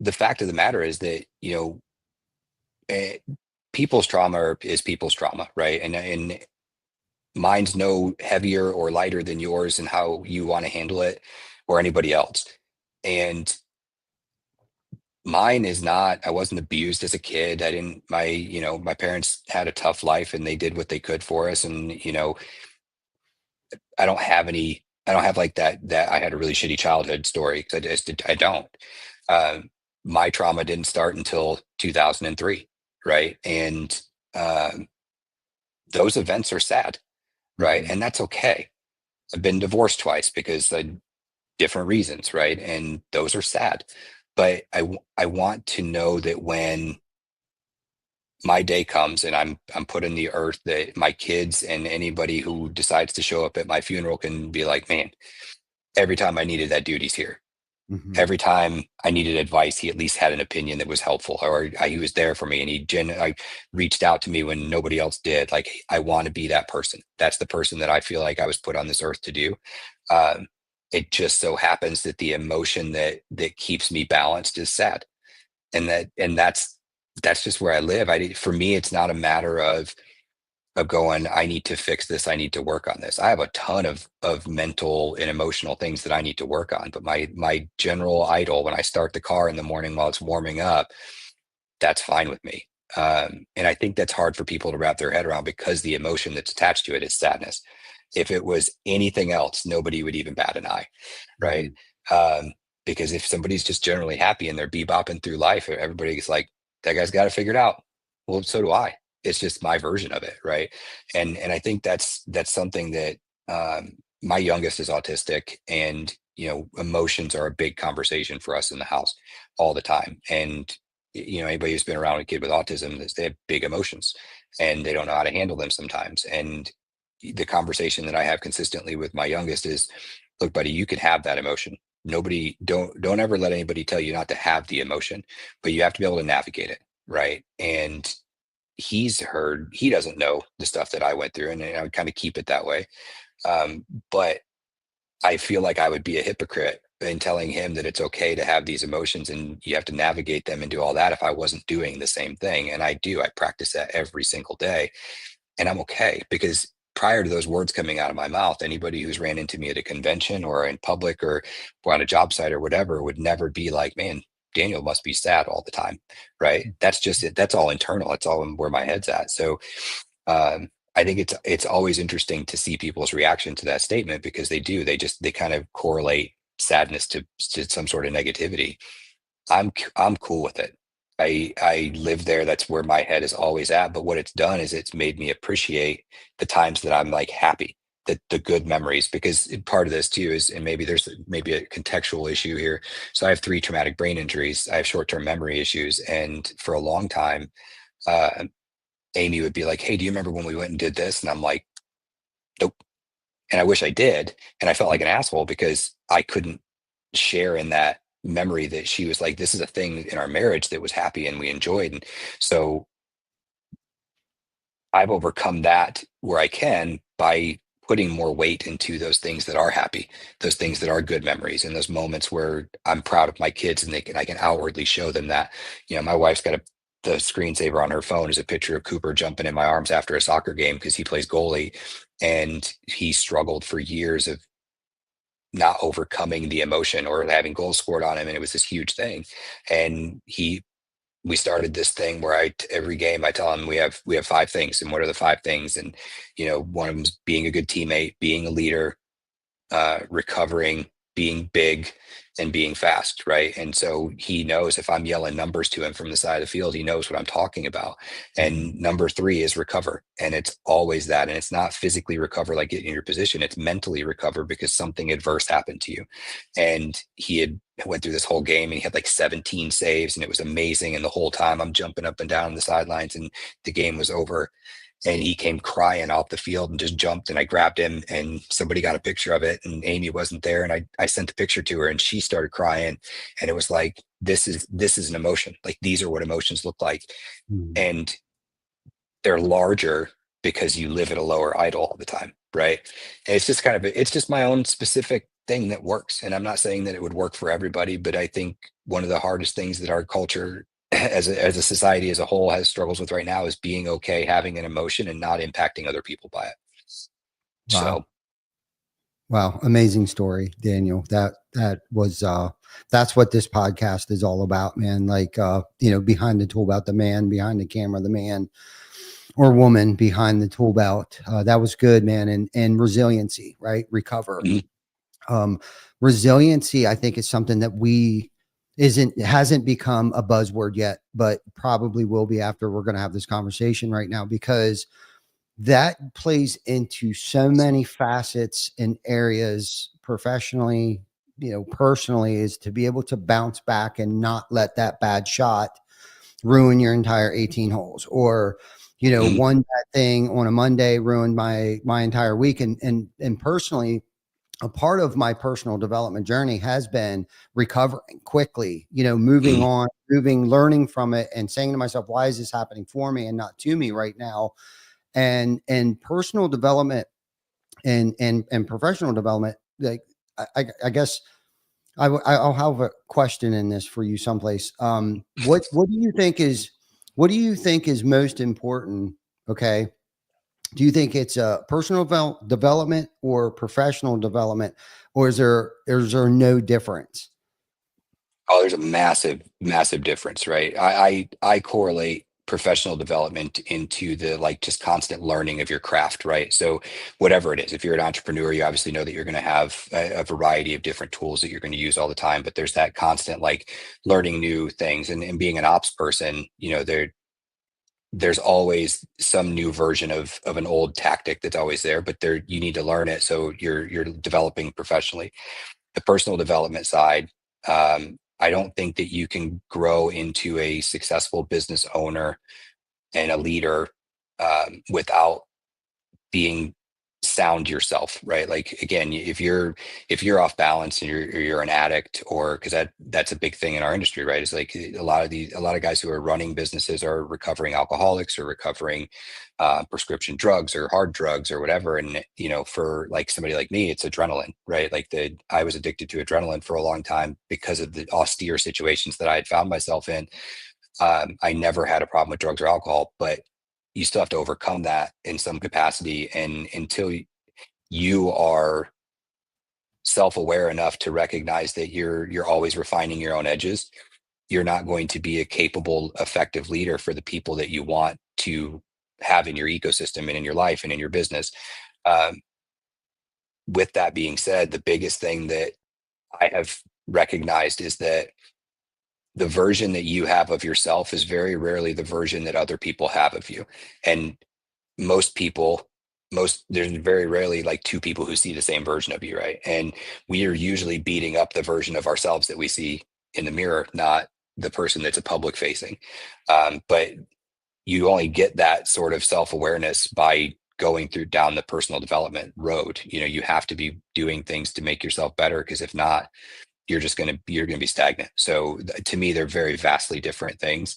the fact of the matter is that, eh, people's trauma is people's trauma, right? And mine's no heavier or lighter than yours, and how you want to handle it, or anybody else. And mine is not, I wasn't abused as a kid. I didn't, my parents had a tough life, and they did what they could for us. And, I don't have like that I had a really shitty childhood story, because I don't. My trauma didn't start until 2003. Right. And, um, those events are sad. Right. mhm, And that's okay. I've been divorced twice because different reasons, right? And those are sad. But I want to know that when my day comes and I'm put in the earth, that my kids and anybody who decides to show up at my funeral can be like, man, every time I needed that dude, he's here. mhm, Every time I needed advice, he at least had an opinion that was helpful, or he was there for me, and I reached out to me when nobody else did. Like, I want to be that person. That's the person that I feel like I was put on this earth to do. Um, it just so happens that the emotion that keeps me balanced is sad, and that's just where I live. For me, it's not a matter of going, I need to fix this, I need to work on this. I have a ton of mental and emotional things that I need to work on. But my general idle, when I start the car in the morning while it's warming up, that's fine with me. And I think that's hard for people to wrap their head around, because the emotion that's attached to it is sadness. If it was anything else, nobody would even bat an eye, right? mhm, Um, because if somebody's just generally happy and they're bebopping through life, everybody's like, that guy's got it figured out. Well, so do I. It's just my version of it, right? And I think that's something that, my youngest is autistic, and emotions are a big conversation for us in the house all the time. And anybody who's been around a kid with autism, they have big emotions, and they don't know how to handle them sometimes. And the conversation that I have consistently with my youngest is, look, buddy, you can have that emotion. Nobody, don't ever let anybody tell you not to have the emotion, but you have to be able to navigate it, right? And he doesn't know the stuff that I went through, and I would kind of keep it that way. But I feel like I would be a hypocrite in telling him that it's okay to have these emotions and you have to navigate them and do all that, if I wasn't doing the same thing. And I do. I practice that every single day, and I'm okay, because prior to those words coming out of my mouth, anybody who's ran into me at a convention or in public or on a job site or whatever would never be like, man, Daniel must be sad all the time. Right. That's just it. That's all internal. That's all where my head's at. So, I think it's always interesting to see people's reaction to that statement, because they kind of correlate sadness to some sort of negativity. I'm cool with it. I live there. That's where my head is always at. But what it's done is it's made me appreciate the times that I'm like happy, the good memories. Because part of this too is, and maybe there's maybe a contextual issue here. So I have 3 traumatic brain injuries. I have short-term memory issues, and for a long time, uh, Amy would be like, "Hey, do you remember when we went and did this?" And I'm like, Nope. And I wish I did. And I felt like an asshole because I couldn't share in that memory that she was like, this is a thing in our marriage that was happy and we enjoyed. And so I've overcome that where I can by putting more weight into those things that are happy, those things that are good memories, and those moments where I'm proud of my kids and I can outwardly show them that. My wife's got the screensaver on her phone is a picture of Cooper jumping in my arms after a soccer game because he plays goalie, and he struggled for years of not overcoming the emotion or having goals scored on him, and it was this huge thing. And we started this thing where every game I tell him we have 5 things, and what are the 5 things? And one of them is being a good teammate, being a leader, recovering, being big, and being fast, right? And so he knows if I'm yelling numbers to him from the side of the field, he knows what I'm talking about. And number 3 is recover, and it's always that. And it's not physically recover like getting in your position; it's mentally recover because something adverse happened to you. And he had went through this whole game and he had like 17 saves, and it was amazing. And the whole time I'm jumping up and down on the sidelines, and the game was over. And he came crying off the field and just jumped, and I grabbed him, and somebody got a picture of it, and Amy wasn't there. And I sent the picture to her, and she started crying. And it was like, this is an emotion. Like, these are what emotions look like. And they're larger because you live at a lower idle all the time. Right. And it's just my own specific thing that works. And I'm not saying that it would work for everybody, but I think one of the hardest things that our culture as a society as a whole has struggles with right now is being okay having an emotion and not impacting other people by it. Wow. So Wow, amazing story, Daniel. That was that's what this podcast is all about, man. Like behind the tool belt, the man behind the camera, the man or woman behind the tool belt. That was good, man. And resiliency, right? Recover. Resiliency, I think, is something that hasn't become a buzzword yet, but probably will be after we're going to have this conversation right now, because that plays into so many facets and areas professionally, personally, is to be able to bounce back and not let that bad shot ruin your entire 18 holes, or one bad thing on a Monday ruined my entire week. And personally, a part of my personal development journey has been recovering quickly, moving on, learning from it, and saying to myself, why is this happening for me and not to me right now? And personal development and professional development. Like, I guess I'll have a question in this for you someplace. What do you think is most important? Okay. Do you think it's personal development or professional development, or is there no difference? Oh, there's a massive, massive difference, right? I correlate professional development into the just constant learning of your craft, right? So whatever it is, if you're an entrepreneur, you obviously know that you're going to have a variety of different tools that you're going to use all the time, but there's that constant learning new things. And being an ops person, there's always some new version of an old tactic that's always there, but you need to learn it. So you're developing professionally. The personal development side, I don't think that you can grow into a successful business owner and a leader without being sound yourself, right? Like, again, if you're off balance and you're an addict, or because that's a big thing in our industry, right? It's like a lot of guys who are running businesses are recovering alcoholics or recovering prescription drugs or hard drugs or whatever. And for somebody like me, it's adrenaline, right? I was addicted to adrenaline for a long time because of the austere situations that I had found myself in. I never had a problem with drugs or alcohol, but you still have to overcome that in some capacity. And until you are self-aware enough to recognize that you're always refining your own edges, you're not going to be a capable, effective leader for the people that you want to have in your ecosystem and in your life and in your business. With that being said, the biggest thing that I have recognized is that the version that you have of yourself is very rarely the version that other people have of you. And there's very rarely 2 people who see the same version of you, right? And we are usually beating up the version of ourselves that we see in the mirror, not the person that's a public facing. But you only get that sort of self-awareness by going through down the personal development road. You have to be doing things to make yourself better, because if not, you're gonna be stagnant. So to me, they're very vastly different things.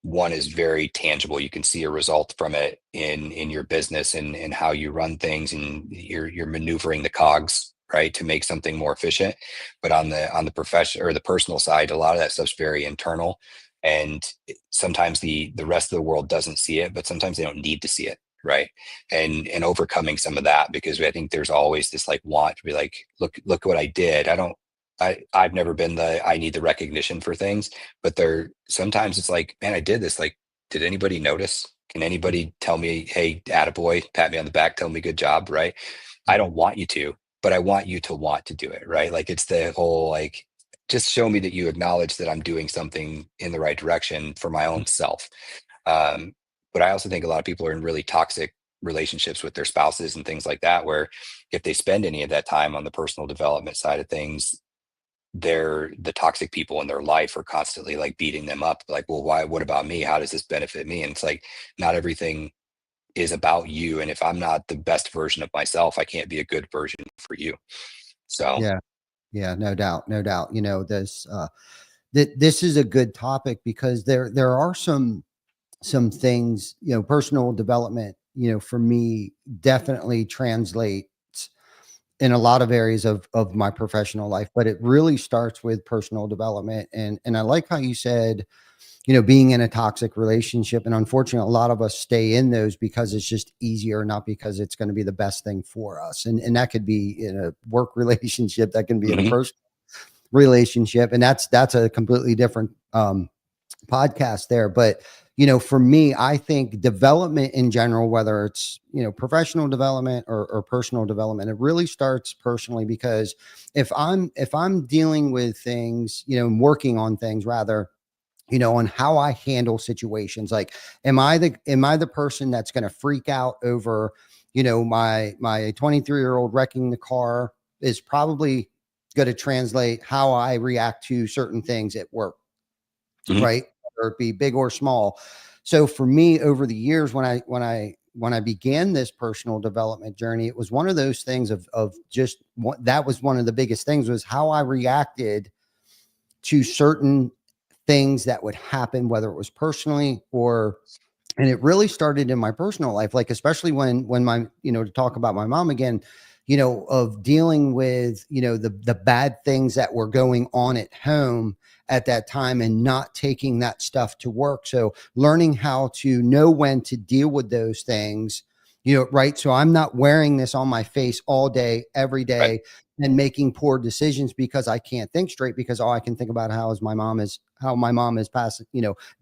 One is very tangible. You can see a result from it in your business and how you run things, and you're maneuvering the cogs, right, to make something more efficient. But on the profession or the personal side, a lot of that stuff's very internal, and sometimes the rest of the world doesn't see it, but sometimes they don't need to see it, right? And overcoming some of that, because I think there's always this like want to be like, look what I did. I've never been I need the recognition for things, but sometimes it's like, man, I did this. Like, did anybody notice? Can anybody tell me, hey, attaboy, pat me on the back, tell me good job, right? I don't want you to, but I want you to want to do it, right? Like, it's the whole, like, just show me that you acknowledge that I'm doing something in the right direction for my own self. But I also think a lot of people are in really toxic relationships with their spouses and things like that, where if they spend any of that time on the personal development side of things, the toxic people in their life are constantly like beating them up, like, well, what about me? How does this benefit me? And it's like, not everything is about you, and if I'm not the best version of myself, I can't be a good version for you. So Yeah, no doubt, no doubt. This is a good topic, because there are some things, personal development, for me, definitely translates in a lot of areas of my professional life, but it really starts with personal development. And I like how you said, being in a toxic relationship. And unfortunately, a lot of us stay in those because it's just easier, not because it's going to be the best thing for us. And that could be in a work relationship, that can be in a Mhm. personal relationship. And that's a completely different podcast there. But, for me, I think development in general, whether it's, professional development or personal development, it really starts personally, because if I'm dealing with things, working on things rather, on how I handle situations. Like, am I the person that's going to freak out over, my 23-year-old wrecking the car is probably going to translate how I react to certain things at work, Mhm. right? Whether it be big or small. So for me, over the years, when I began this personal development journey, it was one of those things of just that was one of the biggest things, was how I reacted to certain things that would happen, whether it was personally and it really started in my personal life, like, especially when my, to talk about my mom again, of dealing with, the bad things that were going on at home at that time, and not taking that stuff to work. So learning how to know when to deal with those things, right. So I'm not wearing this on my face all day, every Right. day, and making poor decisions because I can't think straight, because all I can think about how my mom is passing,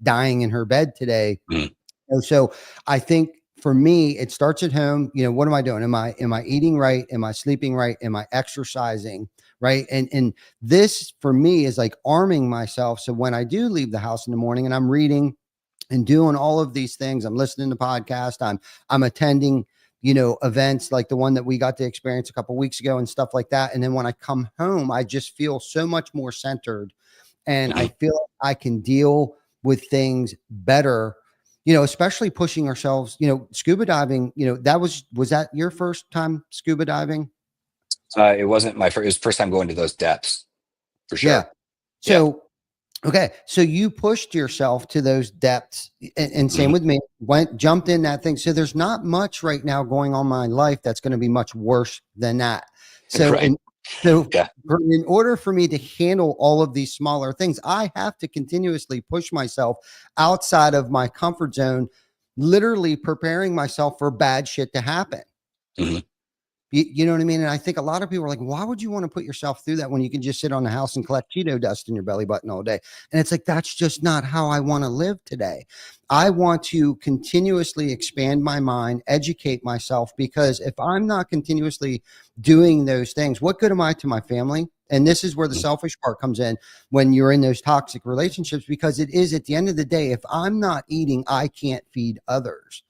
dying in her bed today. Mhm. So I think for me, it starts at home. What am I doing? Am I eating right? Am I sleeping right? Am I exercising right? And this for me is like arming myself. So when I do leave the house in the morning and I'm reading and doing all of these things, I'm listening to podcasts, I'm attending, events like the one that we got to experience a couple of weeks ago and stuff like that. And then when I come home, I just feel so much more centered, and I Mhm. feel like I can deal with things better, especially pushing ourselves, scuba diving, was that your first time scuba diving? It wasn't my first. It was first time going to those depths, for Yeah. sure. Yeah. So, okay. So you pushed yourself to those depths, and same Mhm. with me, jumped in that thing. So there's not much right now going on in my life that's going to be much worse than that. So, Right. so Yeah. in order for me to handle all of these smaller things, I have to continuously push myself outside of my comfort zone, literally preparing myself for bad shit to happen. Mhm. You know what I mean? And I think a lot of people are like, why would you want to put yourself through that when you can just sit on the house and collect Cheeto dust in your belly button all day? And it's like, that's just not how I want to live today. I want to continuously expand my mind, educate myself, because if I'm not continuously doing those things, what good am I to my family? And this is where the Mhm. selfish part comes in when you're in those toxic relationships, because it is at the end of the day, if I'm not eating, I can't feed others.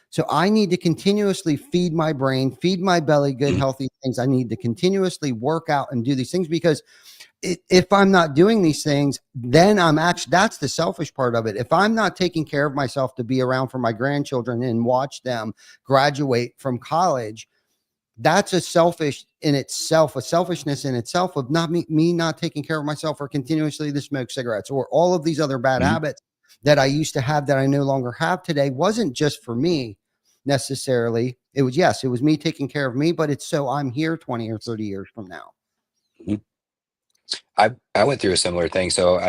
So I need to continuously feed my brain, feed my belly good, Mhm. healthy things. I need to continuously work out and do these things, because if I'm not doing these things, then I'm actually, that's the selfish part of it. If I'm not taking care of myself to be around for my grandchildren and watch them graduate from college, that's a selfish in itself, a selfishness in itself of not me not taking care of myself, or continuously to smoke cigarettes, or all of these other bad habits that I used to have that I no longer have today. Wasn't just for me necessarily. It was, yes, it was me taking care of me, but it's so I'm here 20 or 30 years from now. Mhm. I went through a similar thing. So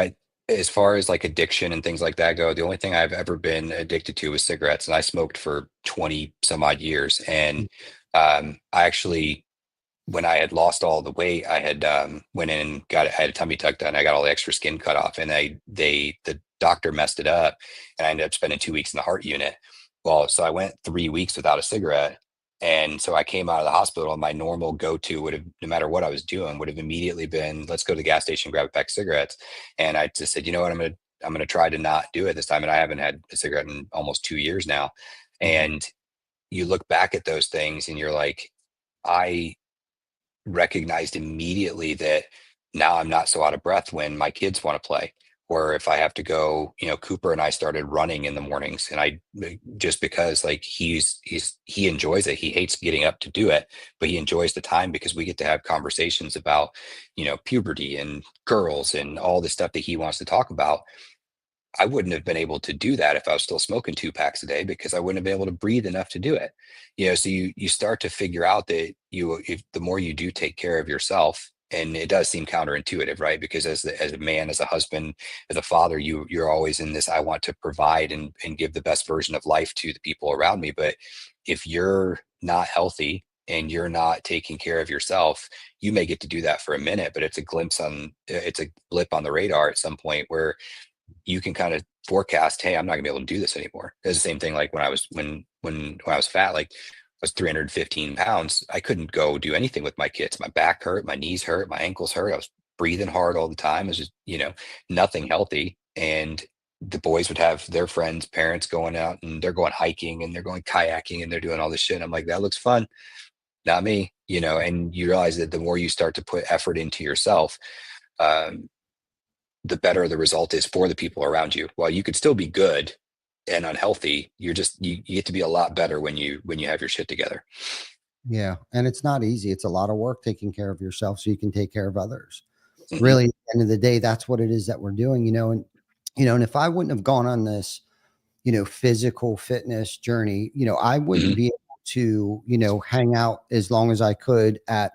as far as like addiction and things like that go, the only thing I've ever been addicted to was cigarettes, and I smoked for 20 some odd years. And I actually, when I had lost all the weight, I had went in and I had a tummy tuck done. I got all the extra skin cut off, and the doctor messed it up, and I ended up spending 2 weeks in the heart unit. Well, so I went 3 weeks without a cigarette. And so I came out of the hospital, and my normal go-to would have, no matter what I was doing, would have immediately been, let's go to the gas station, grab a pack of cigarettes. And I just said, you know what, I'm gonna try to not do it this time. And I haven't had a cigarette in almost 2 years now. And you look back at those things and you're like, I recognized immediately that now I'm not so out of breath when my kids want to play, or if I have to go. Cooper and I started running in the mornings, and I, just because like he enjoys it. He hates getting up to do it, but he enjoys the time because we get to have conversations about, puberty and girls and all the stuff that he wants to talk about. I wouldn't have been able to do that if I was still smoking 2 packs a day, because I wouldn't have been able to breathe enough to do it. So you start to figure out that if the more you do take care of yourself, and it does seem counterintuitive, right? Because as a man, as a husband, as a father, you're always in this, I want to provide and give the best version of life to the people around me. But if you're not healthy and you're not taking care of yourself, you may get to do that for a minute, but it's a blip on the radar at some point where you can kind of forecast, hey, I'm not gonna be able to do this anymore. It's the same thing like when I was fat, like I was 315 pounds. I couldn't go do anything with my kids. My back hurt, my knees hurt, my ankles hurt. I was breathing hard all the time. It was just, nothing healthy. And the boys would have their friends, parents going out, and they're going hiking and they're going kayaking and they're doing all this shit. And I'm like, that looks fun. Not me, and you realize that the more you start to put effort into yourself, the better the result is for the people around you. While you could still be good and unhealthy, you get to be a lot better when you have your shit together. Yeah. And it's not easy. It's a lot of work taking care of yourself so you can take care of others. Mhm. Really, at the end of the day, that's what it is that we're doing, and if I wouldn't have gone on this, physical fitness journey, I wouldn't be able to, hang out as long as I could at,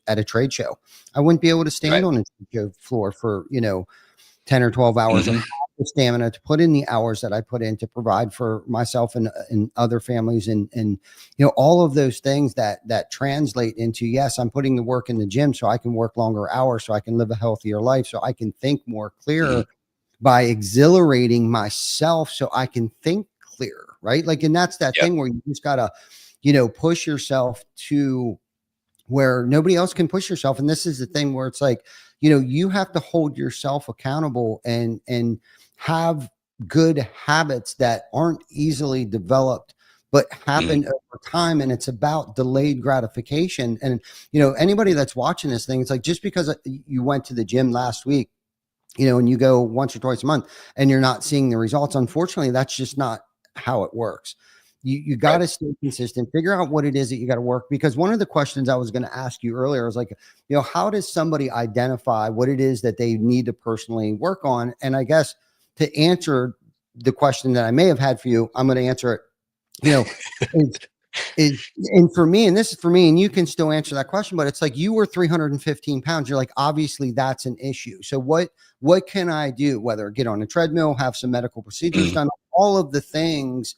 at a trade show. I wouldn't be able to stand Right. on a trade show floor for, 10 or 12 hours and have the stamina to put in the hours that I put in to provide for myself and other families. And all of those things that translate into, yes, I'm putting the work in the gym so I can work longer hours, so I can live a healthier life, so I can think more clearer by exhilarating myself so I can think clearer. Right. Like, and that's that thing where you just gotta, push yourself to where nobody else can push yourself. And this is the thing where it's like, you have to hold yourself accountable and have good habits that aren't easily developed, but happen over time. And it's about delayed gratification. And, anybody that's watching this thing, it's like, just because you went to the gym last week, and you go once or twice a month and you're not seeing the results, unfortunately, that's just not how it works. You got to stay consistent, figure out what it is that you got to work. Because one of the questions I was going to ask you earlier was like, how does somebody identify what it is that they need to personally work on? And I guess to answer the question that I may have had for you, I'm going to answer it, and for me, and this is for me, and you can still answer that question, but it's like, you were 315 pounds. You're like, obviously that's an issue. So what can I do? Whether get on a treadmill, have some medical procedures done, all of the things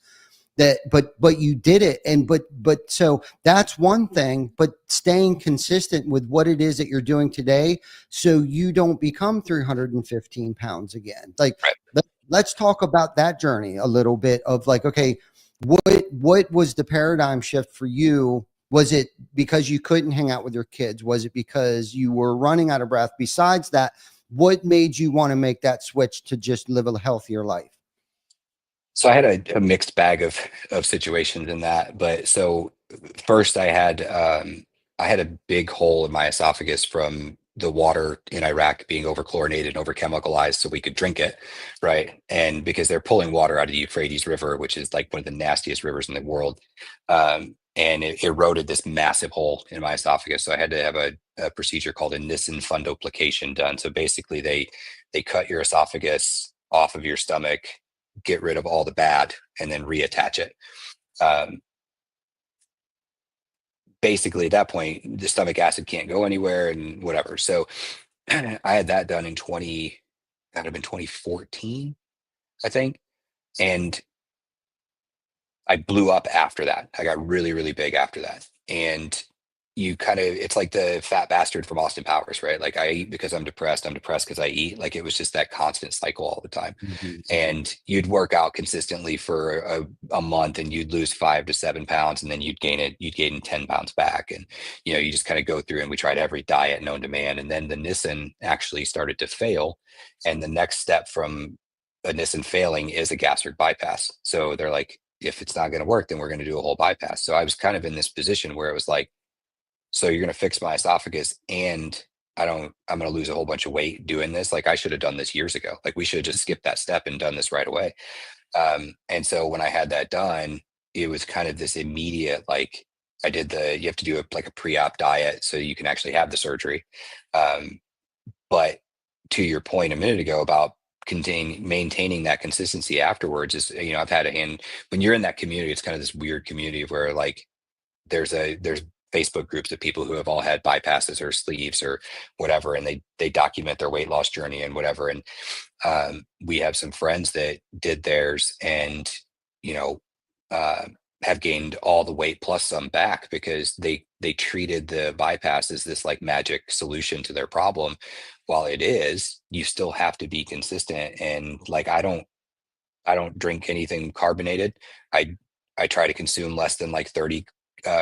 that, but you did it. And, but so that's one thing, but staying consistent with what it is that you're doing today, so you don't become 315 pounds again. Like, let's talk about that journey a little bit of like, okay, what was the paradigm shift for you? Was it because you couldn't hang out with your kids? Was it because you were running out of breath? Besides that, what made you want to make that switch to just live a healthier life? So I had a mixed bag of situations in that. But so first I had a big hole in my esophagus from the water in Iraq being overchlorinated and overchemicalized so we could drink it, right? And because they're pulling water out of the Euphrates River, which is like one of the nastiest rivers in the world, and it eroded this massive hole in my esophagus. So I had to have a procedure called a Nissen fundoplication done. So basically, they cut your esophagus off of your stomach, get rid of all the bad, and then reattach it. Basically, at that point, the stomach acid can't go anywhere and whatever. So I had that done in that'd have been 2014, I think. And I blew up after that. I got really, really big after that. And it's like the fat bastard from Austin Powers, right? Like I eat because I'm depressed because I eat. Like it was just that constant cycle all the time. And you'd work out consistently for a month and you'd lose 5 to 7 pounds, and then you'd gain 10 pounds back. And, you just kind of go through, and we tried every diet known to man. And then the Nissen actually started to fail. And the next step from a Nissen failing is a gastric bypass. So they're like, if it's not going to work, then we're going to do a whole bypass. So I was kind of in this position where it was like, so you're going to fix my esophagus and I'm going to lose a whole bunch of weight doing this. Like I should have done this years ago. Like we should have just skipped that step and done this right away. And so when I had that done, it was kind of this immediate, like you have to do like a pre-op diet so you can actually have the surgery. But to your point a minute ago about maintaining that consistency afterwards is, I've had when you're in that community, it's kind of this weird community where like there's Facebook groups of people who have all had bypasses or sleeves or whatever, and they document their weight loss journey and whatever. And we have some friends that did theirs and, have gained all the weight plus some back because they treated the bypass as this like magic solution to their problem. While it is, you still have to be consistent. And like, I don't drink anything carbonated. I try to consume less than like 30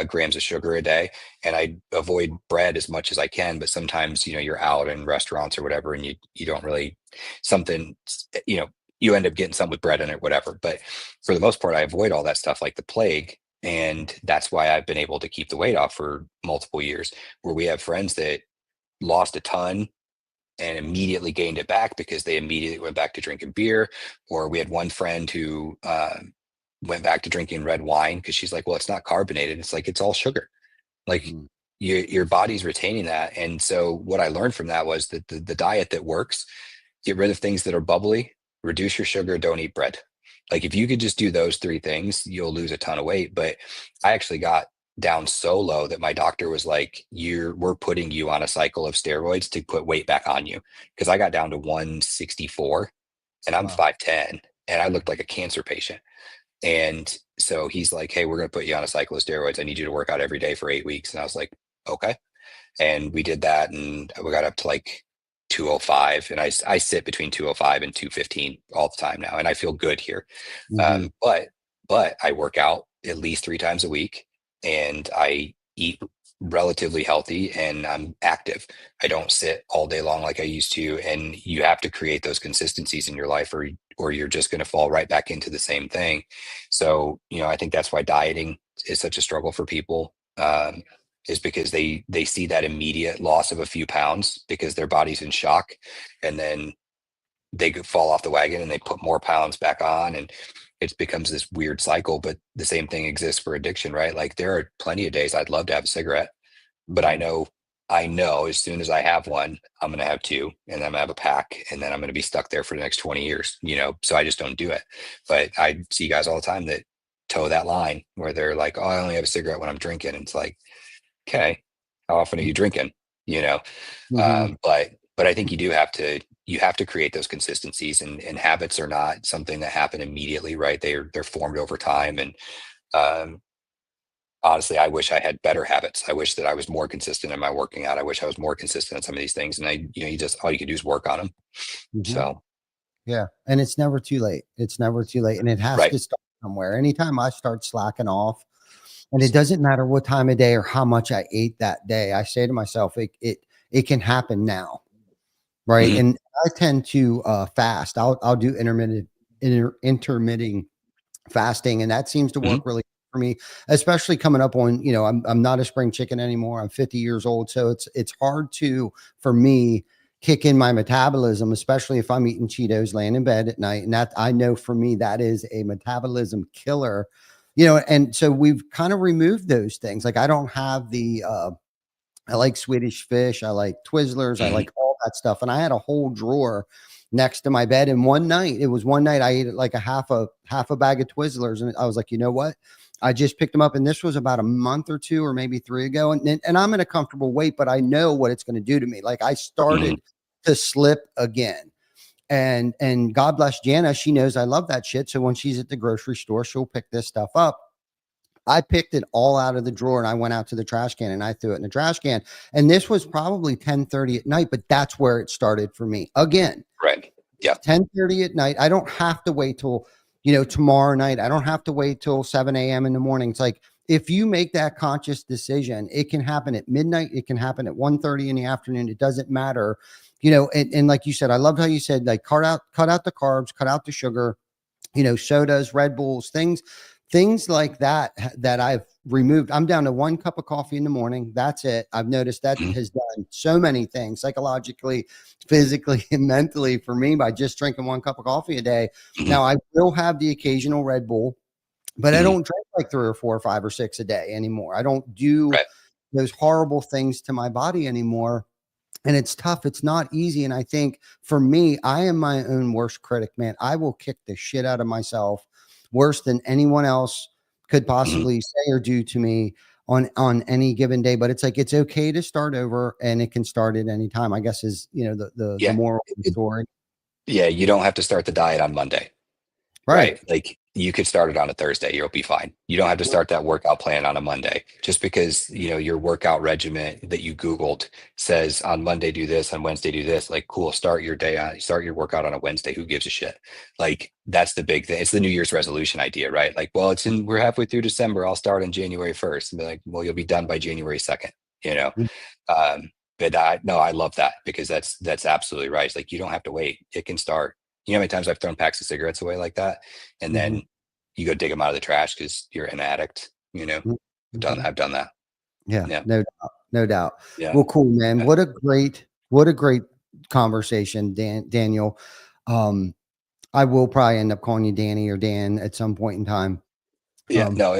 grams of sugar a day, and I avoid bread as much as I can. But sometimes, you're out in restaurants or whatever, and you don't really you end up getting something with bread in it, whatever. But for the most part, I avoid all that stuff like the plague. And that's why I've been able to keep the weight off for multiple years, where we have friends that lost a ton and immediately gained it back because they immediately went back to drinking beer. Or we had one friend who went back to drinking red wine because she's like, well, it's not carbonated. It's like, it's all sugar. Like your body's retaining that. And so what I learned from that was that the diet that works, get rid of things that are bubbly, reduce your sugar, don't eat bread. Like if you could just do those 3 things, you'll lose a ton of weight. But I actually got down so low that my doctor was like, we're putting you on a cycle of steroids to put weight back on you. Because I got down to 164 and I'm 5'10", and I looked like a cancer patient. And so he's like, hey, we're going to put you on a cycle of steroids. I need you to work out every day for 8 weeks. And I was like, okay. And we did that, and we got up to like 205, and I sit between 205 and 215 all the time now, and I feel good here. But I work out at least 3 times a week, and I eat relatively healthy, and I'm active. I don't sit all day long like I used to. And you have to create those consistencies in your life, or you're just going to fall right back into the same thing. So, I think that's why dieting is such a struggle for people, is because they see that immediate loss of a few pounds because their body's in shock, and then they fall off the wagon and they put more pounds back on, and it becomes this weird cycle. But the same thing exists for addiction, right? Like there are plenty of days I'd love to have a cigarette, but I know as soon as I have one, I'm going to have 2, and then I'm going to have a pack, and then I'm going to be stuck there for the next 20 years, so I just don't do it. But I see guys all the time that toe that line where they're like, oh, I only have a cigarette when I'm drinking. And it's like, okay, how often are you drinking? But I think you have to create those consistencies, and habits are not something that happen immediately, right? They're formed over time. And honestly, I wish I had better habits. I wish that I was more consistent in my working out. I wish I was more consistent in some of these things. And all you can do is work on them. So, yeah. And it's never too late. It's never too late. And it has to start somewhere. Anytime I start slacking off, and it doesn't matter what time of day or how much I ate that day, I say to myself, it can happen now. Right. And I tend to fast. I'll do intermittent fasting. And that seems to work really for me, especially coming up on, I'm not a spring chicken anymore. I'm 50 years old. So it's hard for me, kick in my metabolism, especially if I'm eating Cheetos laying in bed at night. And that, I know for me, that is a metabolism killer, and so we've kind of removed those things. Like I don't have I like Swedish fish. I like Twizzlers. I Mhm. like all that stuff. And I had a whole drawer next to my bed. And one night I ate like a half a bag of Twizzlers. And I was like, you know what? I just picked them up. And this was about a month or two or maybe 3 ago. And I'm in a comfortable weight, but I know what it's going to do to me. Like I started to slip again. And God bless Jana. She knows I love that shit. So when she's at the grocery store, she'll pick this stuff up. I picked it all out of the drawer and I went out to the trash can and I threw it in the trash can. And this was probably 10:30 at night, but that's where it started for me. Again, Right. Yeah. 10:30 at night. I don't have to wait till, tomorrow night. I don't have to wait till 7 a.m. in the morning. It's like, if you make that conscious decision, it can happen at midnight. It can happen at 1:30 in the afternoon. It doesn't matter, and like you said, I loved how you said, like, cut out the carbs, cut out the sugar, sodas, Red Bulls, things like that I've removed. I'm down to 1 cup of coffee in the morning. That's it. I've noticed that Mhm. has done so many things psychologically, physically, and mentally for me by just drinking 1 cup of coffee a day. Mhm. Now I will have the occasional Red Bull, but I Mhm. don't drink like 3 or 4 or 5 or 6 a day anymore. I don't do Right. those horrible things to my body anymore. And it's tough. It's not easy. And I think for me, I am my own worst critic, man. I will kick the shit out of myself worse than anyone else could Mhm. possibly say or do to me on any given day. But it's like, it's okay to start over and it can start at any time, I guess is, the Yeah. moral of the story. Yeah. You don't have to start the diet on Monday. Right. Right? Like, you could start it on a Thursday, you'll be fine. You don't have to start that workout plan on a Monday. Just because, your workout regimen that you Googled says on Monday do this, on Wednesday do this, like, cool, start your workout on a Wednesday. Who gives a shit? Like, that's the big thing. It's the New Year's resolution idea, right? Like, well, we're halfway through December. I'll start on January 1st. And be like, well, you'll be done by January 2nd, you know? Mm. But no, I love that, because that's absolutely right. It's like, you don't have to wait. It can start. You know how many times I've thrown packs of cigarettes away like that, and Mhm. then you go dig them out of the trash because you're an addict. Mhm. Mhm. I've done that. Yeah, Yeah, no doubt. No doubt. yeah, Well, cool, man. yeah. What a great conversation, Daniel. Um, I will probably end up calling you Danny or Dan at some point in time. Yeah, Um, no,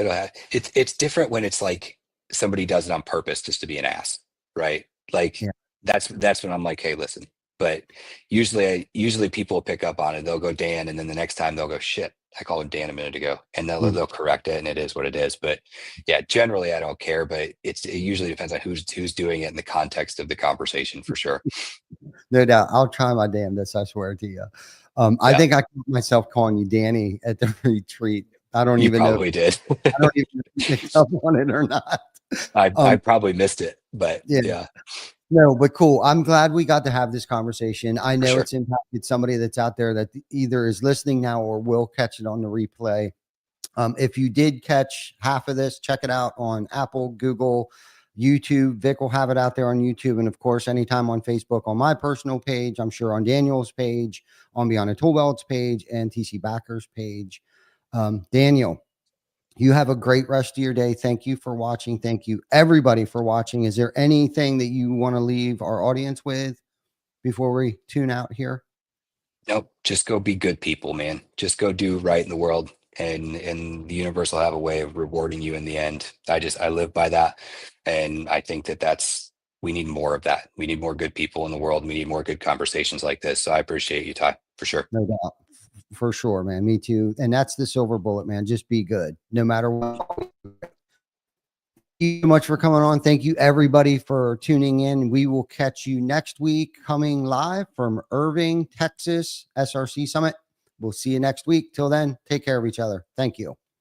it's different when it's like somebody does it on purpose just to be an ass, right? Like, yeah. that's when I'm like, hey, listen. But usually people pick up on it. They'll go Dan, and then the next time they'll go, shit, I called him Dan a minute ago, and Mm. they'll correct it, and it is what it is. But yeah, generally I don't care. But it usually depends on who's doing it in the context of the conversation, for sure. No doubt. I'll try my damnedest, I swear to you. I Yeah, think I caught myself calling you Danny at the retreat. I don't you even know. probably did. I don't even know if you picked up on it or not. I probably missed it, but Yeah. yeah, No, but cool. I'm glad we got to have this conversation. I for know sure. it's impacted somebody that's out there that either is listening now or will catch it on the replay. If you did catch half of this, check it out on Apple, Google, YouTube. Vic will have it out there on YouTube. And of course, anytime on Facebook, on my personal page, I'm sure on Daniel's page, on Beyond the ToolBelt's page, and TC Backer's page. Daniel, you have a great rest of your day. Thank you for watching. Thank you, everybody, for watching. Is there anything that you want to leave our audience with before we tune out here? Nope, just go be good people, man. Just go do right in the world, and the universe will have a way of rewarding you in the end. I live by that, and I think that's we need more of that. We need more good people in the world. We need more good conversations like this. So I appreciate you, Ty, for sure. No doubt. For sure, man. Me too. And that's the silver bullet, man. Just be good no matter what. Thank you so much for coming on. Thank you, everybody, for tuning in. We will catch you next week, coming live from Irving, Texas, SRC Summit. We'll see you next week. Till then, take care of each other. Thank you.